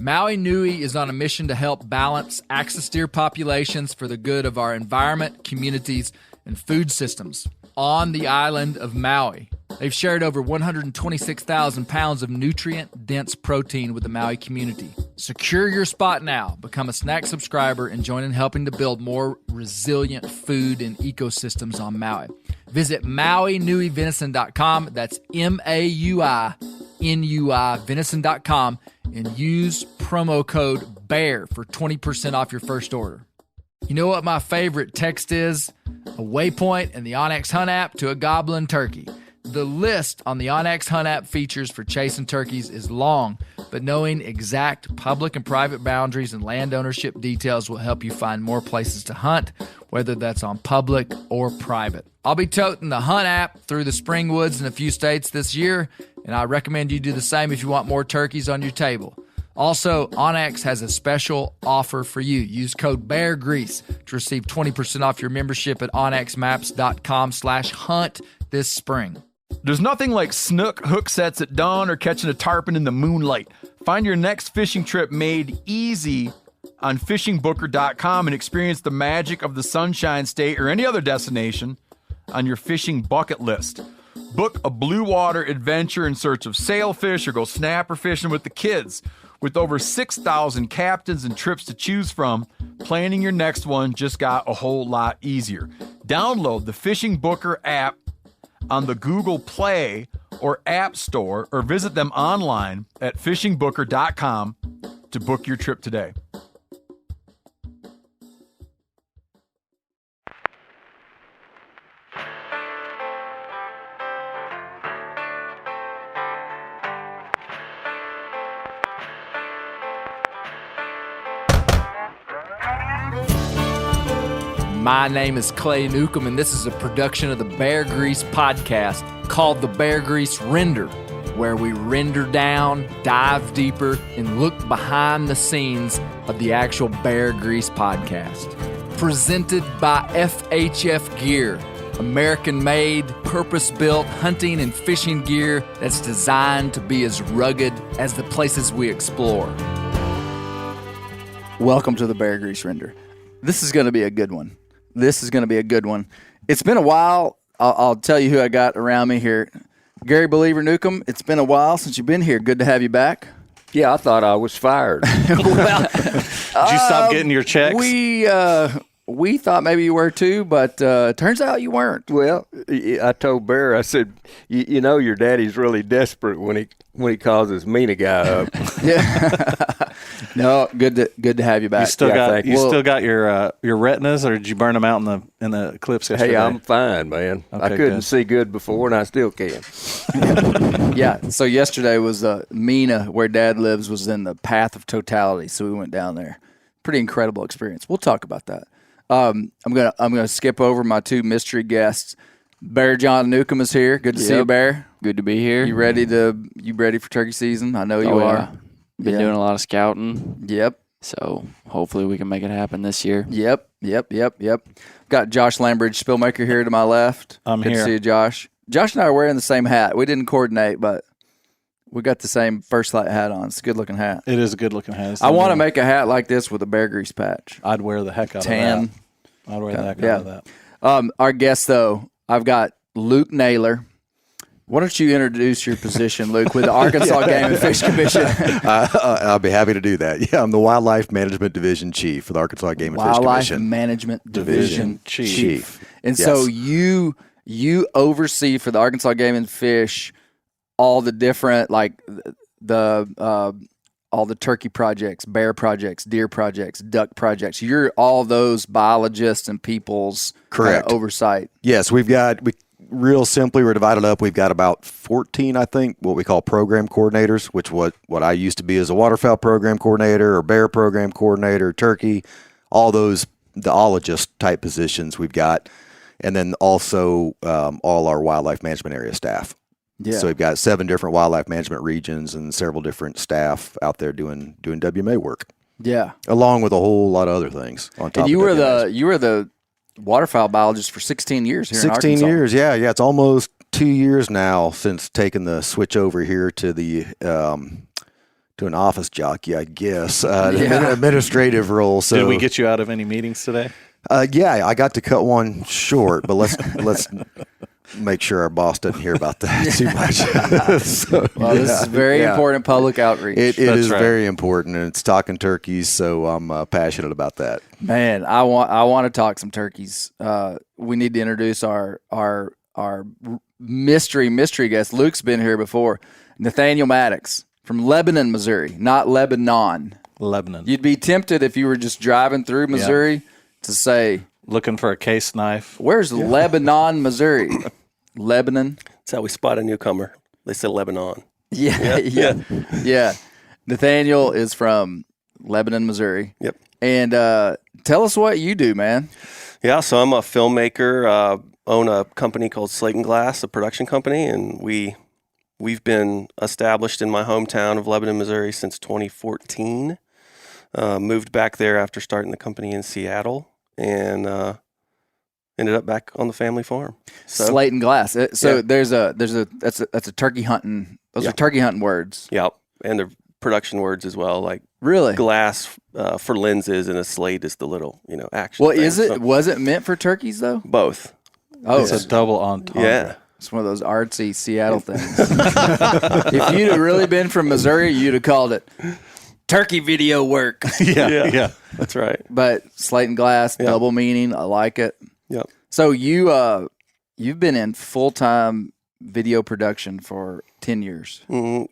Maui Nui is on a mission to help balance axis deer populations for the good of our environment, communities, and food systems on the island of Maui. They've shared over 126,000 pounds of nutrient-dense protein with the Maui community. Secure your spot now. Become a snack subscriber and join in helping to build more resilient food and ecosystems on Maui. Visit MauiNuiVenison.com. That's MAUI venison.com and use promo code BEAR for 20% off your first order. You know what my favorite text is? A waypoint in the onX Hunt app to a goblin turkey. The list on the onX Hunt app features for chasing turkeys is long, but knowing exact public and private boundaries and land ownership details will help you find more places to hunt, whether that's on public or private. I'll be toting the Hunt app through the spring woods in a few states this year, and I recommend you do the same if you want more turkeys on your table. Also, onX has a special offer for you. Use code BEARGREASE to receive 20% off your membership at onxmaps.com/hunt this spring. There's nothing like snook hook sets at dawn or catching a tarpon in the moonlight. Find your next fishing trip made easy on fishingbooker.com and experience the magic of the Sunshine State or any other destination on your fishing bucket list. Book a blue water adventure in search of sailfish or go snapper fishing with the kids. With over 6,000 captains and trips to choose from, planning your next one just got a whole lot easier. Download the Fishing Booker app on the Google Play or App Store or visit them online at fishingbooker.com to book your trip today. My name is Clay Newcomb, and this is a production of the Bear Grease podcast called the Bear Grease Render, where we render down, dive deeper, and look behind the scenes of the actual Bear Grease podcast. Presented by FHF Gear, American-made, purpose-built hunting and fishing gear that's designed to be as rugged as the places we explore. Welcome to the Bear Grease Render. This is going to be a good one. It's been a while. I'll tell you who I got around me here. Gary Believer Newcomb, it's been a while since you've been here. Good to have you back. Yeah, I thought I was fired. Well, did you stop getting your checks? We thought maybe you were too, but turns out you weren't. Well, I told Bear, I said, you know your daddy's really desperate when he calls his Mina guy up. Yeah. No, good to have you back. Still got your retinas, or did you burn them out in the eclipse yesterday? Hey, I'm fine, man. Okay, I couldn't good. see good before, and I still can. Yeah. So yesterday was Mina, where Dad lives, was in the path of totality. So we went down there. Pretty incredible experience. We'll talk about that. I'm gonna skip over my two mystery guests. Bear John Newcomb is here. Good to see you, Bear. Good to be here. You ready for turkey season? I know you are. Been doing a lot of scouting. Yep. So hopefully we can make it happen this year. Yep. Got Josh Lambridge, Spillmaker, here to my left. I'm Good here. to see you, Josh. Josh and I are wearing the same hat. We didn't coordinate, but we got the same First Light hat on. It's a good-looking hat. It is a good-looking hat. I want to make a hat like this with a Bear Grease patch. I'd wear the heck out Tan. of that. I'd wear the heck out of that. Our guest, though, I've got Luke Naylor. Why don't you introduce your position, Luke, with the Arkansas Game and Fish Commission? I'll be happy to do that. Yeah, I'm the Wildlife Management Division Chief for the Arkansas Game and Fish Commission. Wildlife Management Division Chief. And Yes. so you oversee for the Arkansas Game and Fish all the different, like all the turkey projects, bear projects, deer projects, duck projects. You're all those biologists and people's Correct. Oversight. Yes, real simply, we're divided up. We've got about 14, I think, what we call program coordinators, which what I used to be as a waterfowl program coordinator or bear program coordinator, turkey, all those zoologist type positions we've got. And then also all our wildlife management area staff. Yeah. So we've got 7 different wildlife management regions and several different staff out there doing WMA work. Yeah. Along with a whole lot of other things on top. And you of were the waterfowl biologist for 16 years here in Arkansas. 16 years, yeah. It's almost 2 years now since taking the switch over here to the to an office jockey, I guess, an administrative role. So Did we get you out of any meetings today? Yeah, I got to cut one short, but let's make sure our boss doesn't hear about that too much. So, Well, this is very important public outreach. It That's is right. very important, and it's talking turkeys, so I'm passionate about that. Man, I want to talk some turkeys. We need to introduce our mystery guest. Luke's been here before. Nathaniel Maddux from Lebanon, Missouri, not Lebanon. Lebanon. You'd be tempted if you were just driving through Missouri to say, Looking for a case knife. "Where's Lebanon, Missouri?" Lebanon. That's how we spot a newcomer. They said Lebanon. Yeah. Nathaniel is from Lebanon, Missouri. Yep. And tell us what you do, man. Yeah, so I'm a filmmaker, own a company called Slate and Glass, a production company, and we've been established in my hometown of Lebanon, Missouri since 2014. Moved back there after starting the company in Seattle, and ended up back on the family farm. So, Slate and Glass. So that's a turkey hunting. Those are turkey hunting words. yeah, and they're production words as well, like Really? glass for lenses, and a slate is the little action. Well, thing. So, was it meant for turkeys though? both? Oh, It's a double entendre. Yeah. it's one of those artsy Seattle things. If you'd have really been from Missouri, you'd have called it turkey video work. Yeah. That's right. But Slate and Glass, double meaning. I like it. Yep. So you've been in full-time video production for 10 years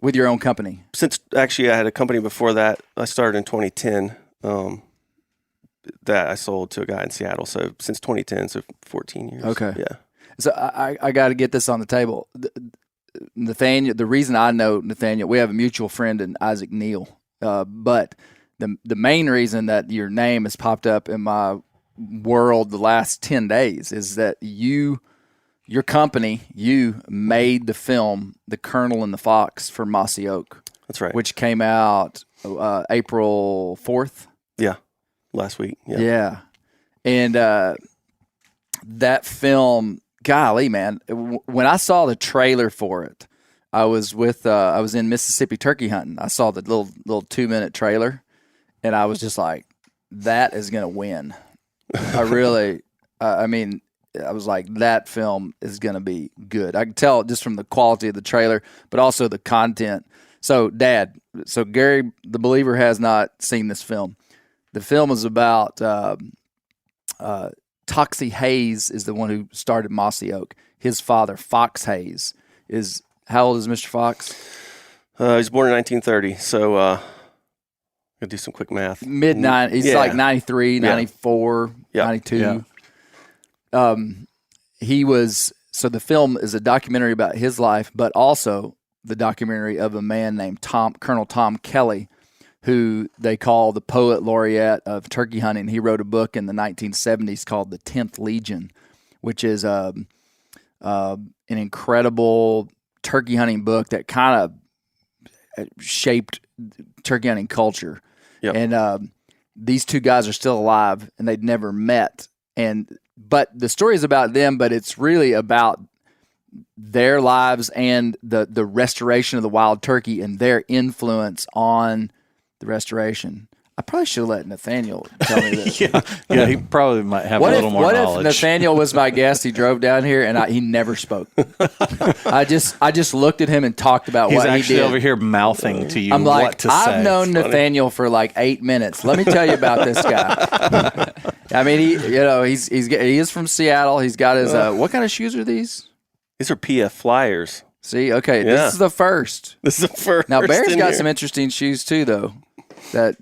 with your own company. Since actually I had a company before that. I started in 2010. That I sold to a guy in Seattle. So since 2010, so 14 years. Okay. Yeah. So I got to get this on the table. Nathaniel, the reason I know Nathaniel, we have a mutual friend in Isaac Neal. But the main reason that your name has popped up in my world the last 10 days is that your company, you made the film The Colonel and the Fox for Mossy Oak. That's right. Which came out April 4th. Yeah. Last week. Yeah. Yeah. And that film, golly, man, when I saw the trailer for it, I was in Mississippi turkey hunting. I saw the little 2-minute trailer, and I was just like, that is going to win. I really, I was like, that film is going to be good. I can tell just from the quality of the trailer, but also the content. So, Dad, Gary, the believer, has not seen this film. The film is about Toxie Hayes is the one who started Mossy Oak. His father, Fox Hayes, is – how old is Mr. Fox? He was born in 1930, so I'll do some quick math. Mid-90s. He's like 93, 94, 92. Yeah. He was – so the film is a documentary about his life, but also the documentary of a man named Colonel Tom Kelly, who they call the poet laureate of turkey hunting. He wrote a book in the 1970s called The 10th Legion, which is an incredible turkey hunting book that kind of shaped turkey hunting culture. Yep. And these two guys are still alive, and they'd never met. But the story is about them, but it's really about their lives and the restoration of the wild turkey and their influence on the restoration. I probably should have let Nathaniel tell me this. Yeah, he probably might have a little more what knowledge. if Nathaniel was my guest? He drove down here and he never spoke. I just looked at him and talked about He's what he actually did. over here mouthing to you I'm what like, to say. I've known Nathaniel for like 8 minutes. Let me tell you about this guy. I mean, he is from Seattle. He's got his what kind of shoes are these? These are PF Flyers. See, okay, Yeah. this is the first. This is the first. Now Bear's in got here. some interesting shoes too, though. That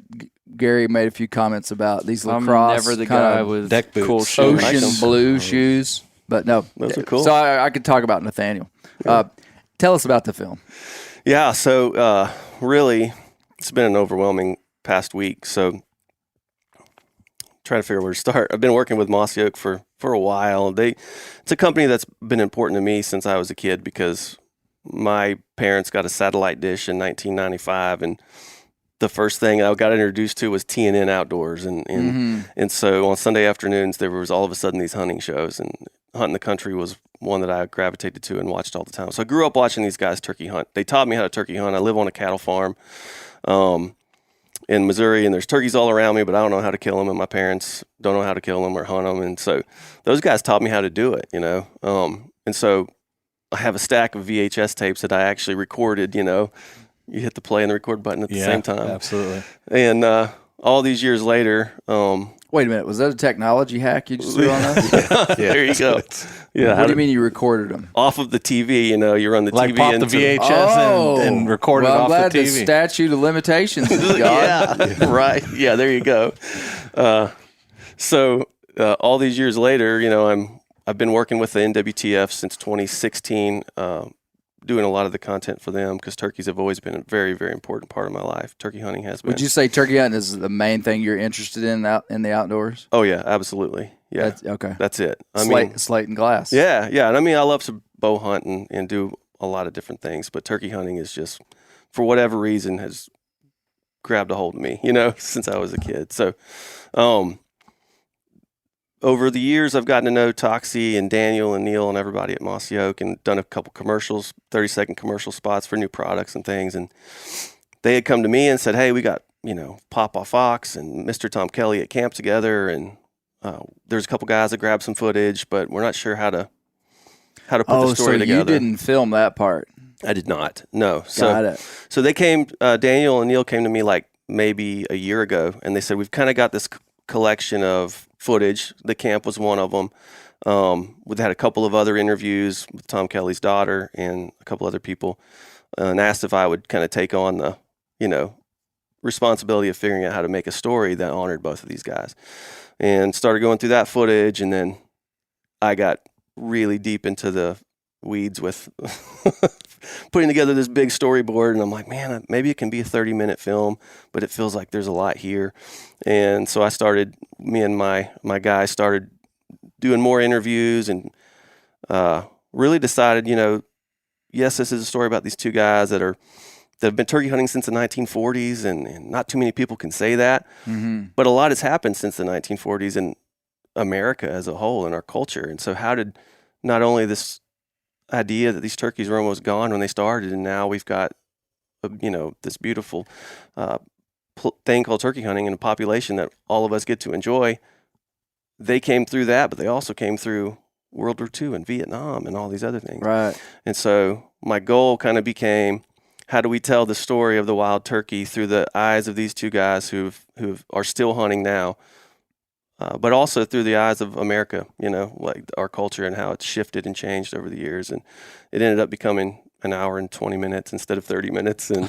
Gary made a few comments about these I'm lacrosse. never the kind guy of with deck boots. cool shoes. ocean Like 'em. blue shoes, but no, Those are cool. So I could talk about Nathaniel. Tell us about the film. Yeah, so really, it's been an overwhelming past week. So trying to figure out where to start. I've been working with Mossy Oak for a while. It's a company that's been important to me since I was a kid because my parents got a satellite dish in 1995, and the first thing I got introduced to was TNN Outdoors, and so on Sunday afternoons there was all of a sudden these hunting shows, and Hunting the Country was one that I gravitated to and watched all the time. So I grew up watching these guys turkey hunt. They taught me how to turkey hunt. I live on a cattle farm. in Missouri, and there's turkeys all around me, but I don't know how to kill them, and my parents don't know how to kill them or hunt them, and so those guys taught me how to do it, and so I have a stack of VHS tapes that I actually recorded. You hit the play and the record button at the same time. Absolutely. And all these years later, Wait a minute, was that a technology hack you just threw on us? there you go. Yeah. What do you mean you recorded them? Off of the TV, you run the Like TV pop into the VHS and record it well, I'm off glad the TV. the statute of limitations is gone. Yeah, right. Yeah, there you go. So all these years later, I've been working with the NWTF since 2016, doing a lot of the content for them because turkeys have always been a very, very important part of my life. Turkey hunting has been. Would you say turkey hunting is the main thing you're interested in out in the outdoors? Oh yeah, absolutely. Yeah, That's it. Slate and glass. Yeah, yeah. And I love to bow hunt and do a lot of different things, but turkey hunting is just, for whatever reason, has grabbed a hold of me, since I was a kid. So, over the years, I've gotten to know Toxie and Daniel and Neil and everybody at Mossy Oak, and done a couple commercials, 30-second commercial spots for new products and things. And they had come to me and said, "Hey, we got, Papa Fox and Mr. Tom Kelly at camp together, and there's a couple guys that grabbed some footage, but we're not sure how to put the story together." You didn't film that part. I did not. No. Got it. So they came. Daniel and Neil came to me like maybe a year ago, and they said, "We've kind of got this collection of footage. The camp was one of them. We've had a couple of other interviews with Tom Kelly's daughter and a couple other people, and asked if I would kind of take on the, responsibility of figuring out how to make a story that honored both of these guys." And started going through that footage, and then I got really deep into the weeds with putting together this big storyboard, and I'm like, man, maybe it can be a 30-minute film, but it feels like there's a lot here. And so me and my guy started doing more interviews, and really decided, yes, this is a story about these two guys that have been turkey hunting since the 1940s, and not too many people can say that. Mm-hmm. But a lot has happened since the 1940s in America as a whole, in our culture. And so how did not only this idea that these turkeys were almost gone when they started, and now we've got, this beautiful thing called turkey hunting and a population that all of us get to enjoy. They came through that, but they also came through World War II and Vietnam and all these other things. Right. And so my goal kind of became, how do we tell the story of the wild turkey through the eyes of these two guys who are still hunting now, but also through the eyes of America, like our culture and how it's shifted and changed over the years. And it ended up becoming an hour and 20 minutes instead of 30 minutes. And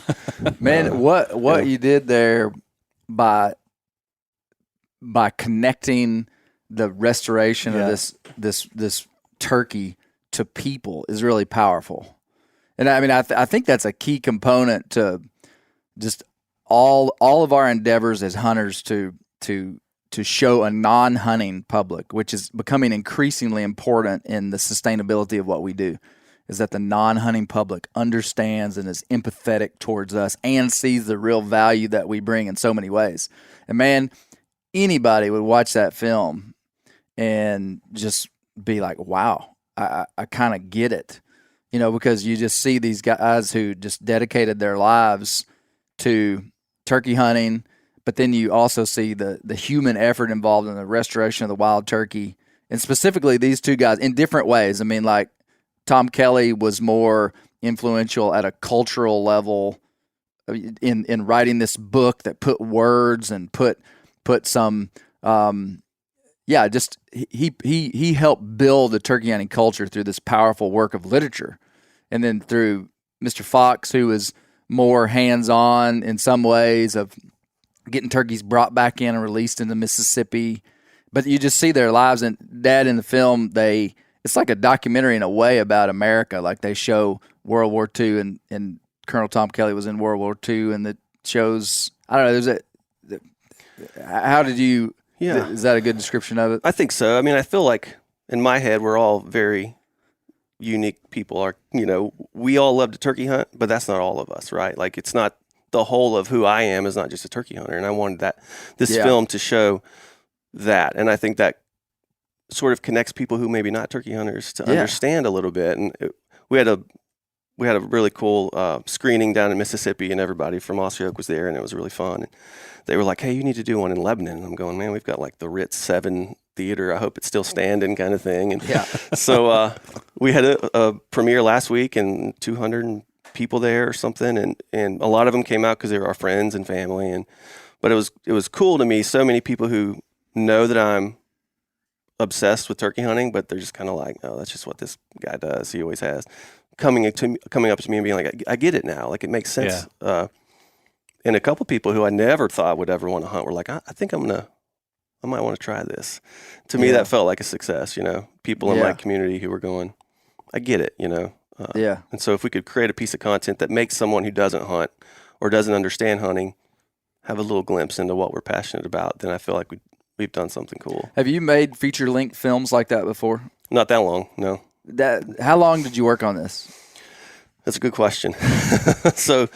man, what you did there by connecting the restoration of this turkey to people is really powerful. And I think that's a key component to just all of our endeavors as hunters to show a non-hunting public, which is becoming increasingly important in the sustainability of what we do, is that the non-hunting public understands and is empathetic towards us and sees the real value that we bring in so many ways. And man, anybody would watch that film and just be like, wow, I kind of get it. Because you just see these guys who just dedicated their lives to turkey hunting, but then you also see the human effort involved in the restoration of the wild turkey, and specifically these two guys in different ways. Like Tom Kelly was more influential at a cultural level in writing this book that put words and put some he helped build the turkey hunting culture through this powerful work of literature. And then through Mr. Fox, who was more hands-on in some ways of getting turkeys brought back in and released into Mississippi. But you just see their lives. And Dad, in the film, it's like a documentary in a way about America. Like they show World War II, and Colonel Tom Kelly was in World War II, and it shows, I don't know, how did you, is that a good description of it? I think so. I feel like in my head, we're all very unique people. We all love to turkey hunt, but that's not all of us, right? Like it's not the whole of who I am is not just a turkey hunter. And I wanted this film to show that. And I think that sort of connects people who maybe not turkey hunters to understand a little bit. And we had we had a really cool screening down in Mississippi, and everybody from Osceola was there, and it was really fun. And they were like, "Hey, you need to do one in Lebanon." And I'm going, "Man, we've got like the Ritz 7 theater. I hope it's still standing," kind of thing. And so we had a premiere last week, and 200 people there or something, and a lot of them came out because they were our friends and family. But it was cool to me. So many people who know that I'm obsessed with turkey hunting, but they're just kind of like, "Oh, that's just what this guy does. He always has." Coming up to me and being like, "I get it now. Like, it makes sense." And a couple people who I never thought would ever want to hunt were like, I think I might want to try this. To me, that felt like a success, people in my community who were going, "I get it," And so if we could create a piece of content that makes someone who doesn't hunt or doesn't understand hunting have a little glimpse into what we're passionate about, then I feel like we've done something cool. Have you made feature-length films like that before? Not that long, no. How long did you work on this? That's a good question. So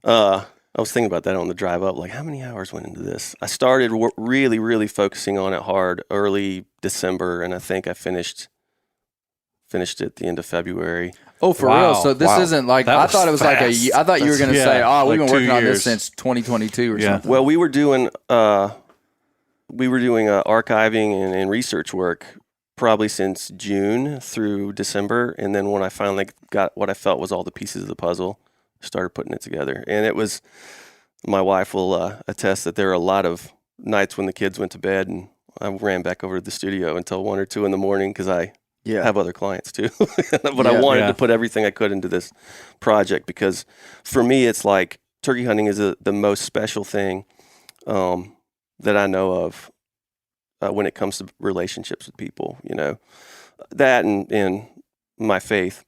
I was thinking about that on the drive up, like how many hours went into this? I started really, really focusing on it hard early December, and I think I finished it at the end of February. Oh, for real? So this isn't like, I thought it was fast. Like a year. I thought you were going to say, "Oh, we've been working on this since 2022 or something." Well, we were doing archiving and research work probably since June through December, and then when I finally got what I felt was all the pieces of the puzzle, started putting it together. And it was, my wife will attest that there are a lot of nights when the kids went to bed and I ran back over to the studio until 1 or 2 in the morning because I have other clients too. But I wanted to put everything I could into this project because for me, it's like turkey hunting is the most special thing that I know of when it comes to relationships with people, that and my faith.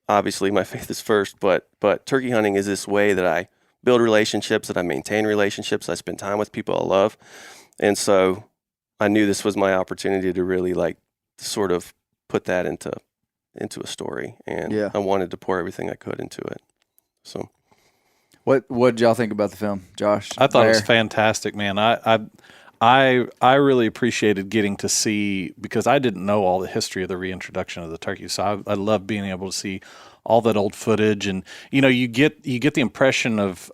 Obviously, my faith is first, but turkey hunting is this way that I build relationships, that I maintain relationships, I spend time with people I love. And so I knew this was my opportunity to really like sort of put that into a story. And I wanted to pour everything I could into it. So what did y'all think about the film, Josh? I thought it was fantastic, man. I really appreciated getting to see, because I didn't know all the history of the reintroduction of the turkey. So I love being able to see all that old footage, and you get the impression of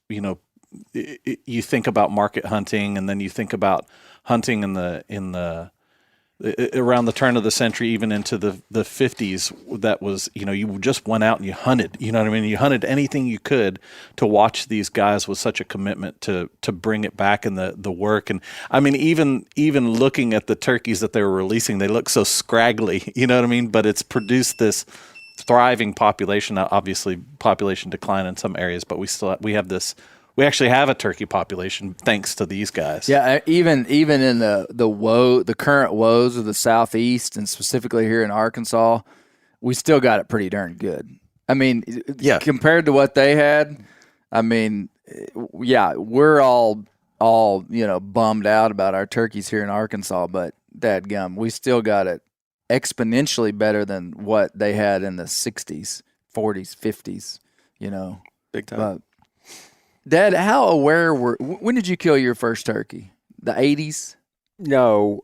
you think about market hunting, and then you think about hunting in the around the turn of the century, even into the 50s. That was, you just went out and you hunted, you know what I mean? You hunted anything you could to watch these guys with such a commitment to bring it back in the work. And I mean, even looking at the turkeys that they were releasing, they look so scraggly, you know what I mean? But it's produced this thriving population. Now, obviously population decline in some areas, but we actually have a turkey population thanks to these guys. Yeah, even in the current woes of the Southeast, and specifically here in Arkansas, we still got it pretty darn good. I mean, compared to what they had, I mean, we're all bummed out about our turkeys here in Arkansas, but dadgum, we still got it exponentially better than what they had in the 60s, 40s, 50s, Big time. But, Dad, how aware when did you kill your first turkey? The 80s? No,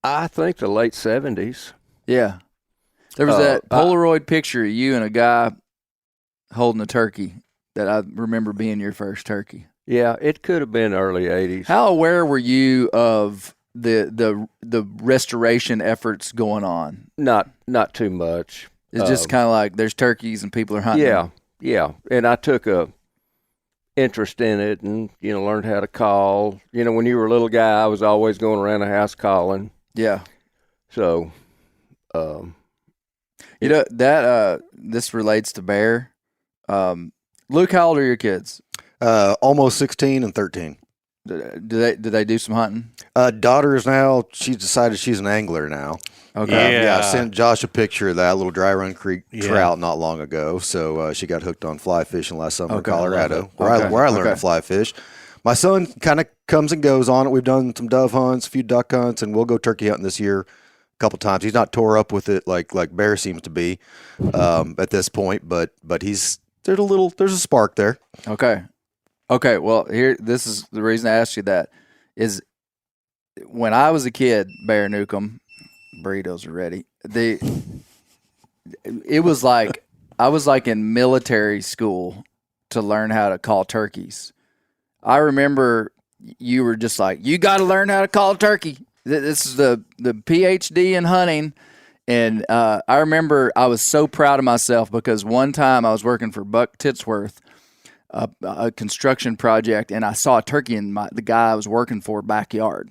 I think the late 70s. Yeah. There was that Polaroid picture of you and a guy holding a turkey that I remember being your first turkey. Yeah, it could have been early 80s. How aware were you of the restoration efforts going on? Not too much. It's just kind of like there's turkeys and people are hunting. Yeah. And I took a interest in it and, learned how to call. When you were a little guy, I was always going around the house calling. Yeah. So, this relates to Bear. Luke, how old are your kids? Almost 16 and 13. Do they do some hunting? Daughter now, she's decided she's an angler now. Okay. I sent Josh a picture of that little Dry Run Creek trout not long ago. So she got hooked on fly fishing last summer in Colorado, where I learned to fly fish. My son kind of comes and goes on it. We've done some dove hunts, a few duck hunts, and we'll go turkey hunting this year a couple times. He's not tore up with it like Bear seems to be at this point, but there's a spark there. Okay, well, this is the reason I asked you that is when I was a kid, Bear Newcomb, Burritos are ready. It was like I was like in military school to learn how to call turkeys. I remember you were just like, you got to learn how to call a turkey. This is the PhD in hunting. And I remember I was so proud of myself because one time I was working for Buck Titsworth, a construction project, and I saw a turkey in the guy I was working for backyard.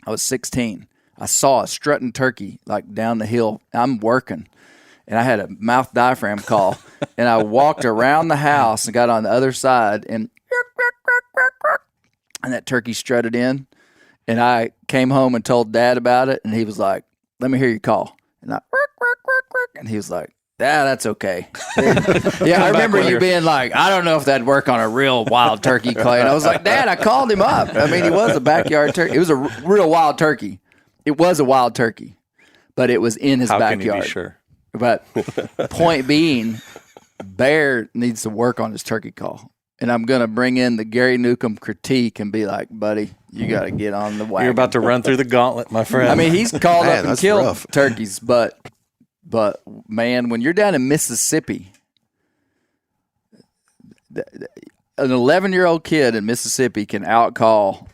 I was 16. I saw a strutting turkey like down the hill. I'm working, and I had a mouth diaphragm call, and I walked around the house and got on the other side, and that turkey strutted in, and I came home and told Dad about it, and he was like, "Let me hear you call." And he was like, that's okay. Yeah, I remember you being like, I don't know if that'd work on a real wild turkey, Clay. And I was like, Dad, I called him up. I mean, he was a backyard turkey. It was a real wild turkey. It was a wild turkey, but it was in his backyard. How can you be sure? But point being, Bear needs to work on his turkey call. And I'm going to bring in the Gary Newcomb critique and be like, buddy, you got to get on the wagon. You're about to run through the gauntlet, my friend. I mean, he's called up and killed rough. turkeys, but man, when you're down in Mississippi, an 11-year-old kid in Mississippi can outcall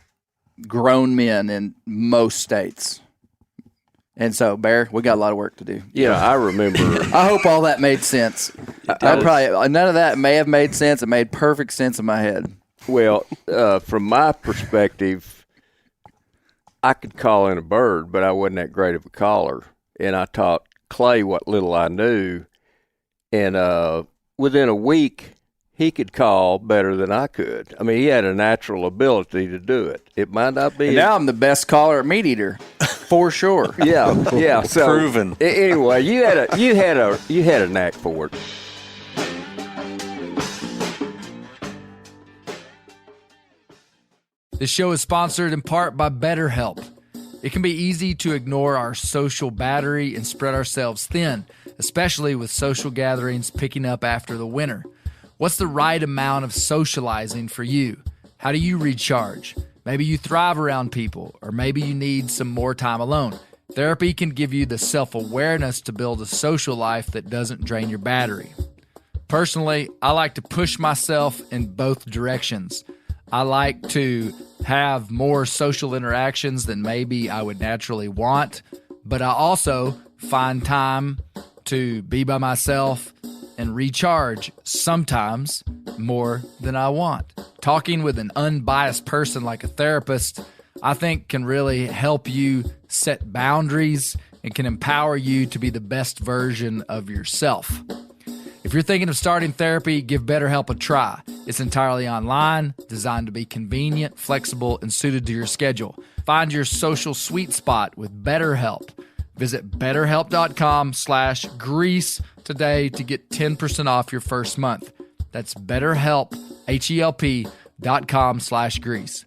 grown men in most states. And so, Bear, we got a lot of work to do. Yeah, I remember. I hope all that made sense. None of that may have made sense. It made perfect sense in my head. Well, from my perspective, I could call in a bird, but I wasn't that great of a caller. And I taught Clay what little I knew. And within a week, he could call better than I could. I mean, he had a natural ability to do it. It might not be. And now I'm the best caller at Meat Eater, for sure. Yeah. So proven. Anyway, you had a knack for it. This show is sponsored in part by BetterHelp. It can be easy to ignore our social battery and spread ourselves thin, especially with social gatherings picking up after the winter. What's the right amount of socializing for you? How do you recharge? Maybe you thrive around people, or maybe you need some more time alone. Therapy can give you the self-awareness to build a social life that doesn't drain your battery. Personally, I like to push myself in both directions. I like to have more social interactions than maybe I would naturally want, but I also find time to be by myself and recharge sometimes more than I want. Talking with an unbiased person like a therapist, I think can really help you set boundaries and can empower you to be the best version of yourself. If you're thinking of starting therapy, give BetterHelp a try. It's entirely online, designed to be convenient, flexible, and suited to your schedule. Find your social sweet spot with BetterHelp. Visit BetterHelp.com/Grease today to get 10% off your first month. That's BetterHelp, HELP.com/Grease.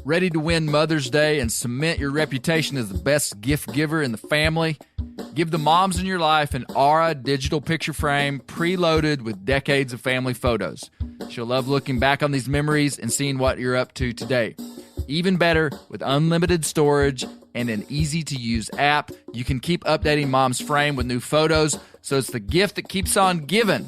Ready to win Mother's Day and cement your reputation as the best gift giver in the family? Give the moms in your life an Aura digital picture frame preloaded with decades of family photos. She'll love looking back on these memories and seeing what you're up to today. Even better, with unlimited storage and an easy-to-use app, you can keep updating mom's frame with new photos, so it's the gift that keeps on giving.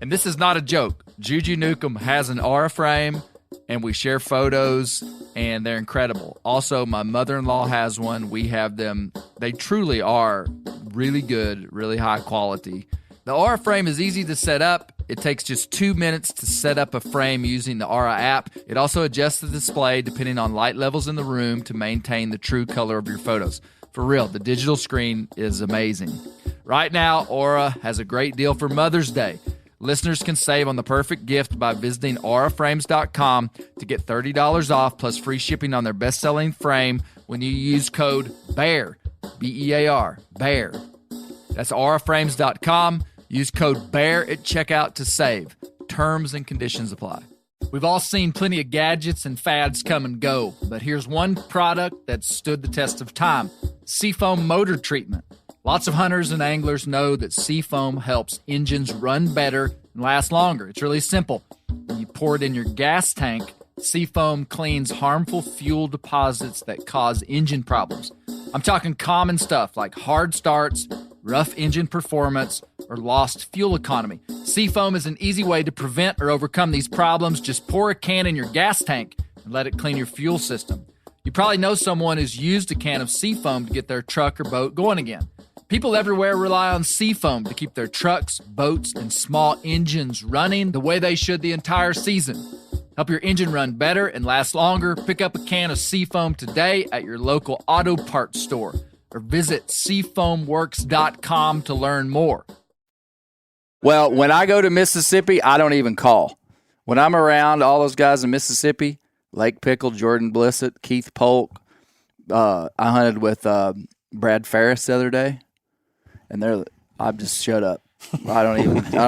And this is not a joke. Juju Newcomb has an Aura frame, and we share photos, and they're incredible. Also, my mother-in-law has one. We have them. They truly are really good, really high quality. The Aura frame is easy to set up. It takes just 2 minutes to set up a frame using the Aura app. It also adjusts the display depending on light levels in the room to maintain the true color of your photos. For real, the digital screen is amazing. Right now, Aura has a great deal for Mother's Day. Listeners can save on the perfect gift by visiting auraframes.com to get $30 off plus free shipping on their best-selling frame when you use code BEAR, B-E-A-R, BEAR. That's auraframes.com. Use code BEAR at checkout to save. Terms and conditions apply. We've all seen plenty of gadgets and fads come and go, but here's one product that stood the test of time: Seafoam Motor Treatment. Lots of hunters and anglers know that Seafoam helps engines run better and last longer. It's really simple. When you pour it in your gas tank, Seafoam cleans harmful fuel deposits that cause engine problems. I'm talking common stuff like hard starts, rough engine performance, or lost fuel economy. Seafoam is an easy way to prevent or overcome these problems. Just pour a can in your gas tank and let it clean your fuel system. You probably know someone who's used a can of Seafoam to get their truck or boat going again. People everywhere rely on Seafoam to keep their trucks, boats, and small engines running the way they should the entire season. Help your engine run better and last longer. Pick up a can of Seafoam today at your local auto parts store or visit seafoamworks.com to learn more. Well, when I go to Mississippi, I don't even call. When I'm around all those guys in Mississippi, Lake Pickle, Jordan Blissett, Keith Polk, I hunted with Brad Ferris the other day, and I just shut up. I don't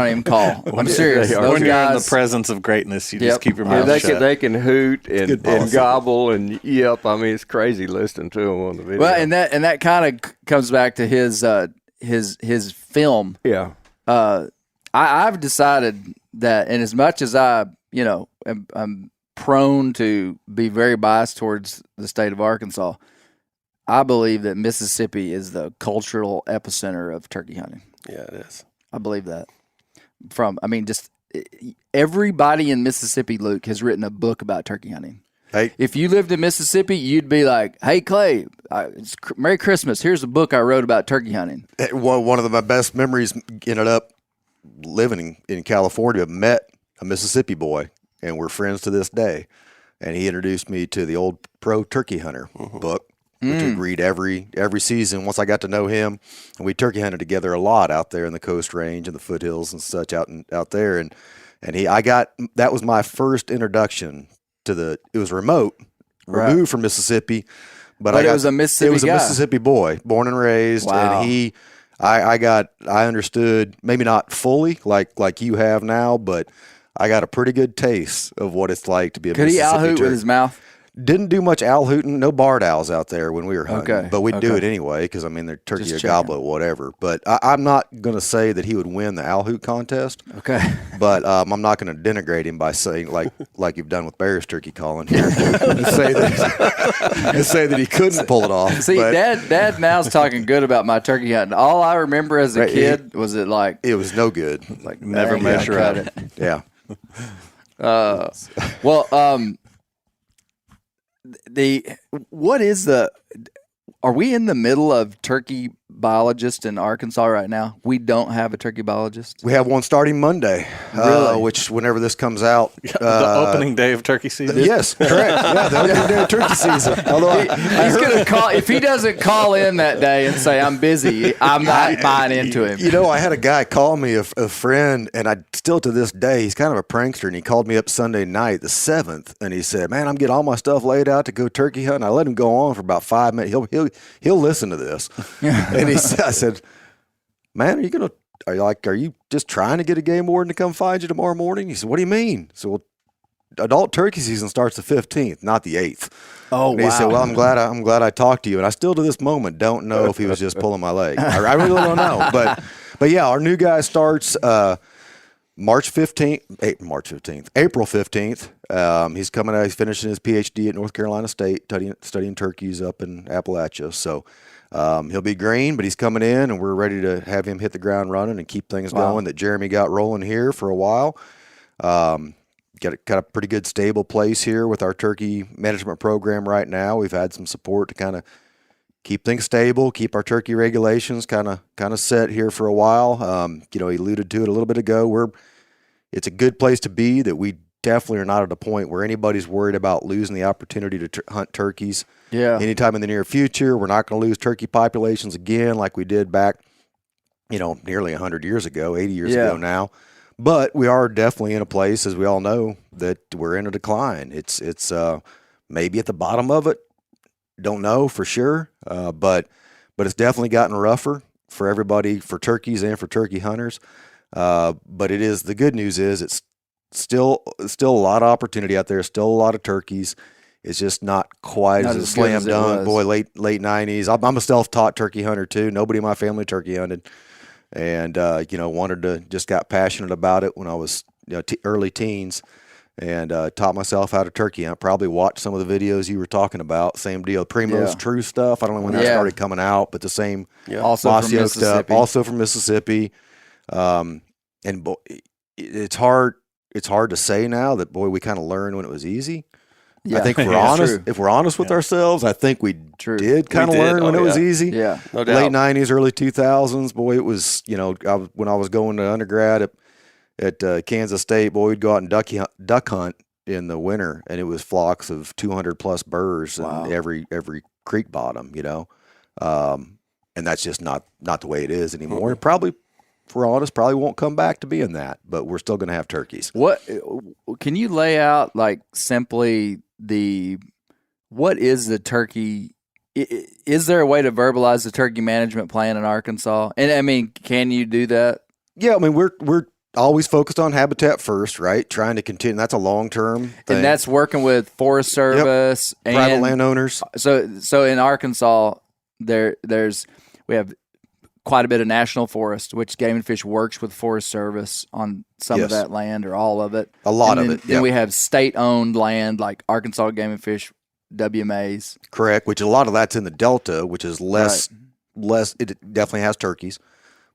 even call. I'm serious. When Those you're guys, in the presence of greatness, you Yep. just keep your mouth shut. They can hoot and gobble and yelp. I mean, it's crazy listening to them on the video. well, and that kind of comes back to his film. yeah. I've decided that, and as much as I'm prone to be very biased towards the state of Arkansas, I believe that Mississippi is the cultural epicenter of turkey hunting. Yeah, it is. I believe that. Just everybody in Mississippi, Luke, has written a book about turkey hunting. Hey. If you lived in Mississippi, you'd be like, "Hey, Clay, Merry Christmas. Here's a book I wrote about turkey hunting." One of my best memories ended up living in California. Met a Mississippi boy, and we're friends to this day. And he introduced me to the Old Pro Turkey Hunter book, which I'd read every season. Once I got to know him, and we turkey hunted together a lot out there in the Coast Range and the foothills and such out there. And that was my first introduction to it was remote, removed from Mississippi, but it was a Mississippi It was guy. a Mississippi boy, born and raised, Wow. and I understood, maybe not fully like you have now, but I got a pretty good taste of what it's like to be a Could he Mississippi out-hoot turkey. with his mouth? Didn't do much owl hooting, no barred owls out there when we were hunting, Okay, but we'd do okay. it anyway because, I mean, they're turkey Just or checking. goblet, whatever. But I'm not going to say that he would win the owl hoot contest, Okay. but I'm not going to denigrate him by saying, like you've done with Bear's turkey calling here, and say that he couldn't pull it off. See, But Dad now's talking good about my turkey hunting. All I remember as a Right, kid was it like, it was no good. Like Never dang, measure cut up. it. Yeah. Are we in the middle of turkey biologist in Arkansas right now? We don't have a turkey biologist. We have one starting Monday, Really? which whenever this comes out, The opening day of turkey season. yes, correct. Yeah, the opening day of turkey season. Although He's gonna call if he doesn't call in that day and say I'm busy. I'm not buying into him. You know, I had a guy call me, a friend, and I still to this day, he's kind of a prankster, and he called me up Sunday night, the 7th, and he said, "Man, I'm getting all my stuff laid out to go turkey hunting." I let him go on for about 5 minutes. He'll listen to this, and I said, "Man, are you just trying to get a game warden to come find you tomorrow morning?" He said, "What do you mean?" So, well, adult turkey season starts the 15th, not the 8th. Oh, And he said, "Well, I'm glad I talked to you." And I still to this moment don't know if he was just pulling my leg. I really don't know. But yeah, our new guy starts April 15th. He's coming out. He's finishing his PhD at North Carolina State, studying turkeys up in Appalachia. So he'll be green, but he's coming in, and we're ready to have him hit the ground running and keep things going that Jeremy got rolling here for a while. Got a pretty good stable place here with our turkey management program right now. We've had some support to kind of keep things stable, keep our turkey regulations kind of set here for a while. He alluded to it a little bit ago. It's a good place to be, that we definitely are not at a point where anybody's worried about losing the opportunity to hunt turkeys anytime in the near future. We're not going to lose turkey populations again like we did back, nearly 100 years ago, 80 years ago now. But we are definitely in a place, as we all know, that we're in a decline. It's maybe at the bottom of it. Don't know for sure, but it's definitely gotten rougher for everybody, for turkeys and for turkey hunters. But the good news is it's still a lot of opportunity out there, still a lot of turkeys. It's just not quite as a slam dunk. Boy, late 90s. I'm a self-taught turkey hunter too. Nobody in my family turkey hunted, and got passionate about it when I was early teens. and taught myself how to turkey hunt. Probably watched some of the videos you were talking about. Same deal. Primo's True stuff. I don't know when that started coming out, but the same. Yeah. Also from Mossy Oak stuff. Mississippi. Also from Mississippi. It's hard to say now that, boy, we kind of learned when it was easy. Yeah. I think if we're Yeah, honest, true. if we're honest with ourselves, I think we True. did kind of We did. learn when Oh, it was yeah. easy. Yeah. No doubt. Late 90s, early 2000s, boy, it was, when I was going to undergrad at Kansas State, boy, we'd go out and duck hunt in the winter, and it was flocks of 200 plus burrs in every creek bottom, and that's just not the way it is anymore. It probably, if we're honest, probably won't come back to being that, but we're still going to have turkeys. What can you lay out, like, simply what is the turkey? Is there a way to verbalize the turkey management plan in Arkansas? And I mean, can you do that? Yeah, I mean, we're always focused on habitat first, right? Trying to continue. That's a long-term thing. And that's working with Forest Service and private landowners. So in Arkansas, we have quite a bit of national forest, which Game and Fish works with Forest Service on some of that land or all of it. A lot And of then, it. Then we have state-owned land like Arkansas Game and Fish WMAs. Correct, which a lot of that's in the Delta, which is less. It definitely has turkeys,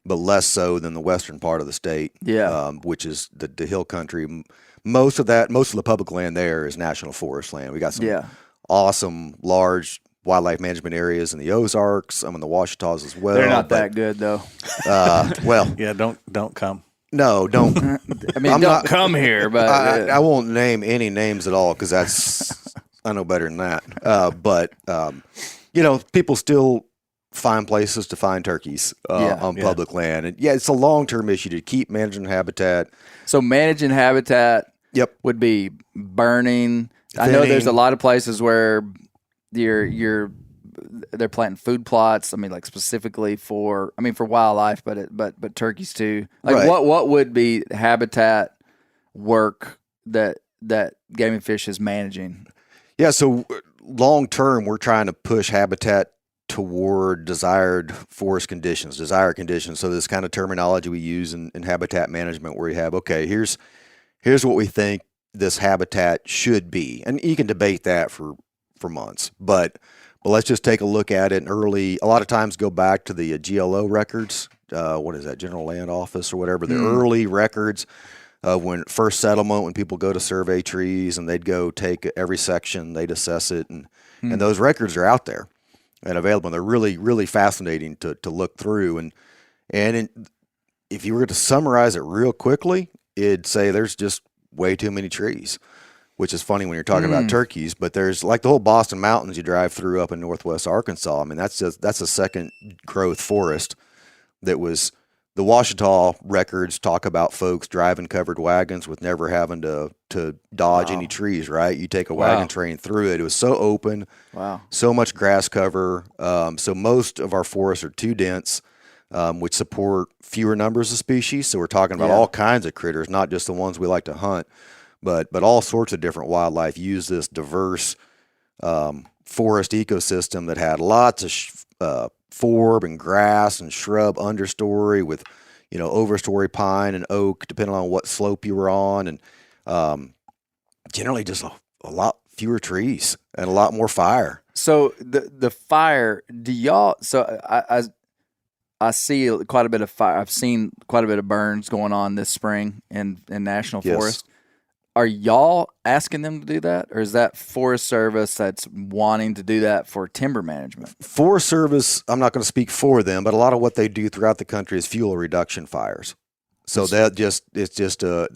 but less so than the western part of the state. Yeah. Which is the hill country. Most of the public land there is national forest land. We got some awesome large wildlife management areas in the Ozarks, some in the Ouachitas as well. They're not that good though. Well, Yeah, don't come. no, don't. I mean, don't come here, but I won't name any names at all because I know better than that. But people still find places to find turkeys on public land, and it's a long-term issue to keep managing habitat. so managing habitat Yep. would be burning. I know Thinning. there's a lot of places where they're planting food plots. I mean, like specifically for wildlife, but turkeys too. Like Right. what would be habitat work that Game and Fish is managing? Yeah, so long-term, we're trying to push habitat toward desired forest conditions, desired conditions. So this kind of terminology we use in habitat management, where you have, okay, here's what we think this habitat should be, and you can debate that for months, but let's just take a look at it a lot of times go back to the GLO records. What is that, General Land Office or whatever, the early records of when first settlement, when people go to survey trees and they'd go take every section, they'd assess it, and those records are out there and available, and they're really, really fascinating to look through. And if you were to summarize it real quickly, it'd say there's just way too many trees, which is funny when you're talking about turkeys, but there's like the whole Boston Mountains you drive through up in northwest Arkansas. I mean, that's a second growth forest that was, the Ouachita records talk about folks driving covered wagons with never having to dodge any trees, right? You take a wagon train through it. It was so open, so much grass cover. So most of our forests are too dense, which support fewer numbers of species. So we're talking about all kinds of critters, not just the ones we like to hunt, but all sorts of different wildlife use this diverse forest ecosystem that had lots of forb and grass and shrub understory with, overstory pine and oak, depending on what slope you were on, and generally just a lot fewer trees and a lot more fire. So the fire, do y'all? So I see quite a bit of fire. I've seen quite a bit of burns going on this spring in national forest. Are y'all asking them to do that, or is that Forest Service that's wanting to do that for timber management? Forest Service, I'm not going to speak for them, but a lot of what they do throughout the country is fuel reduction fires. So they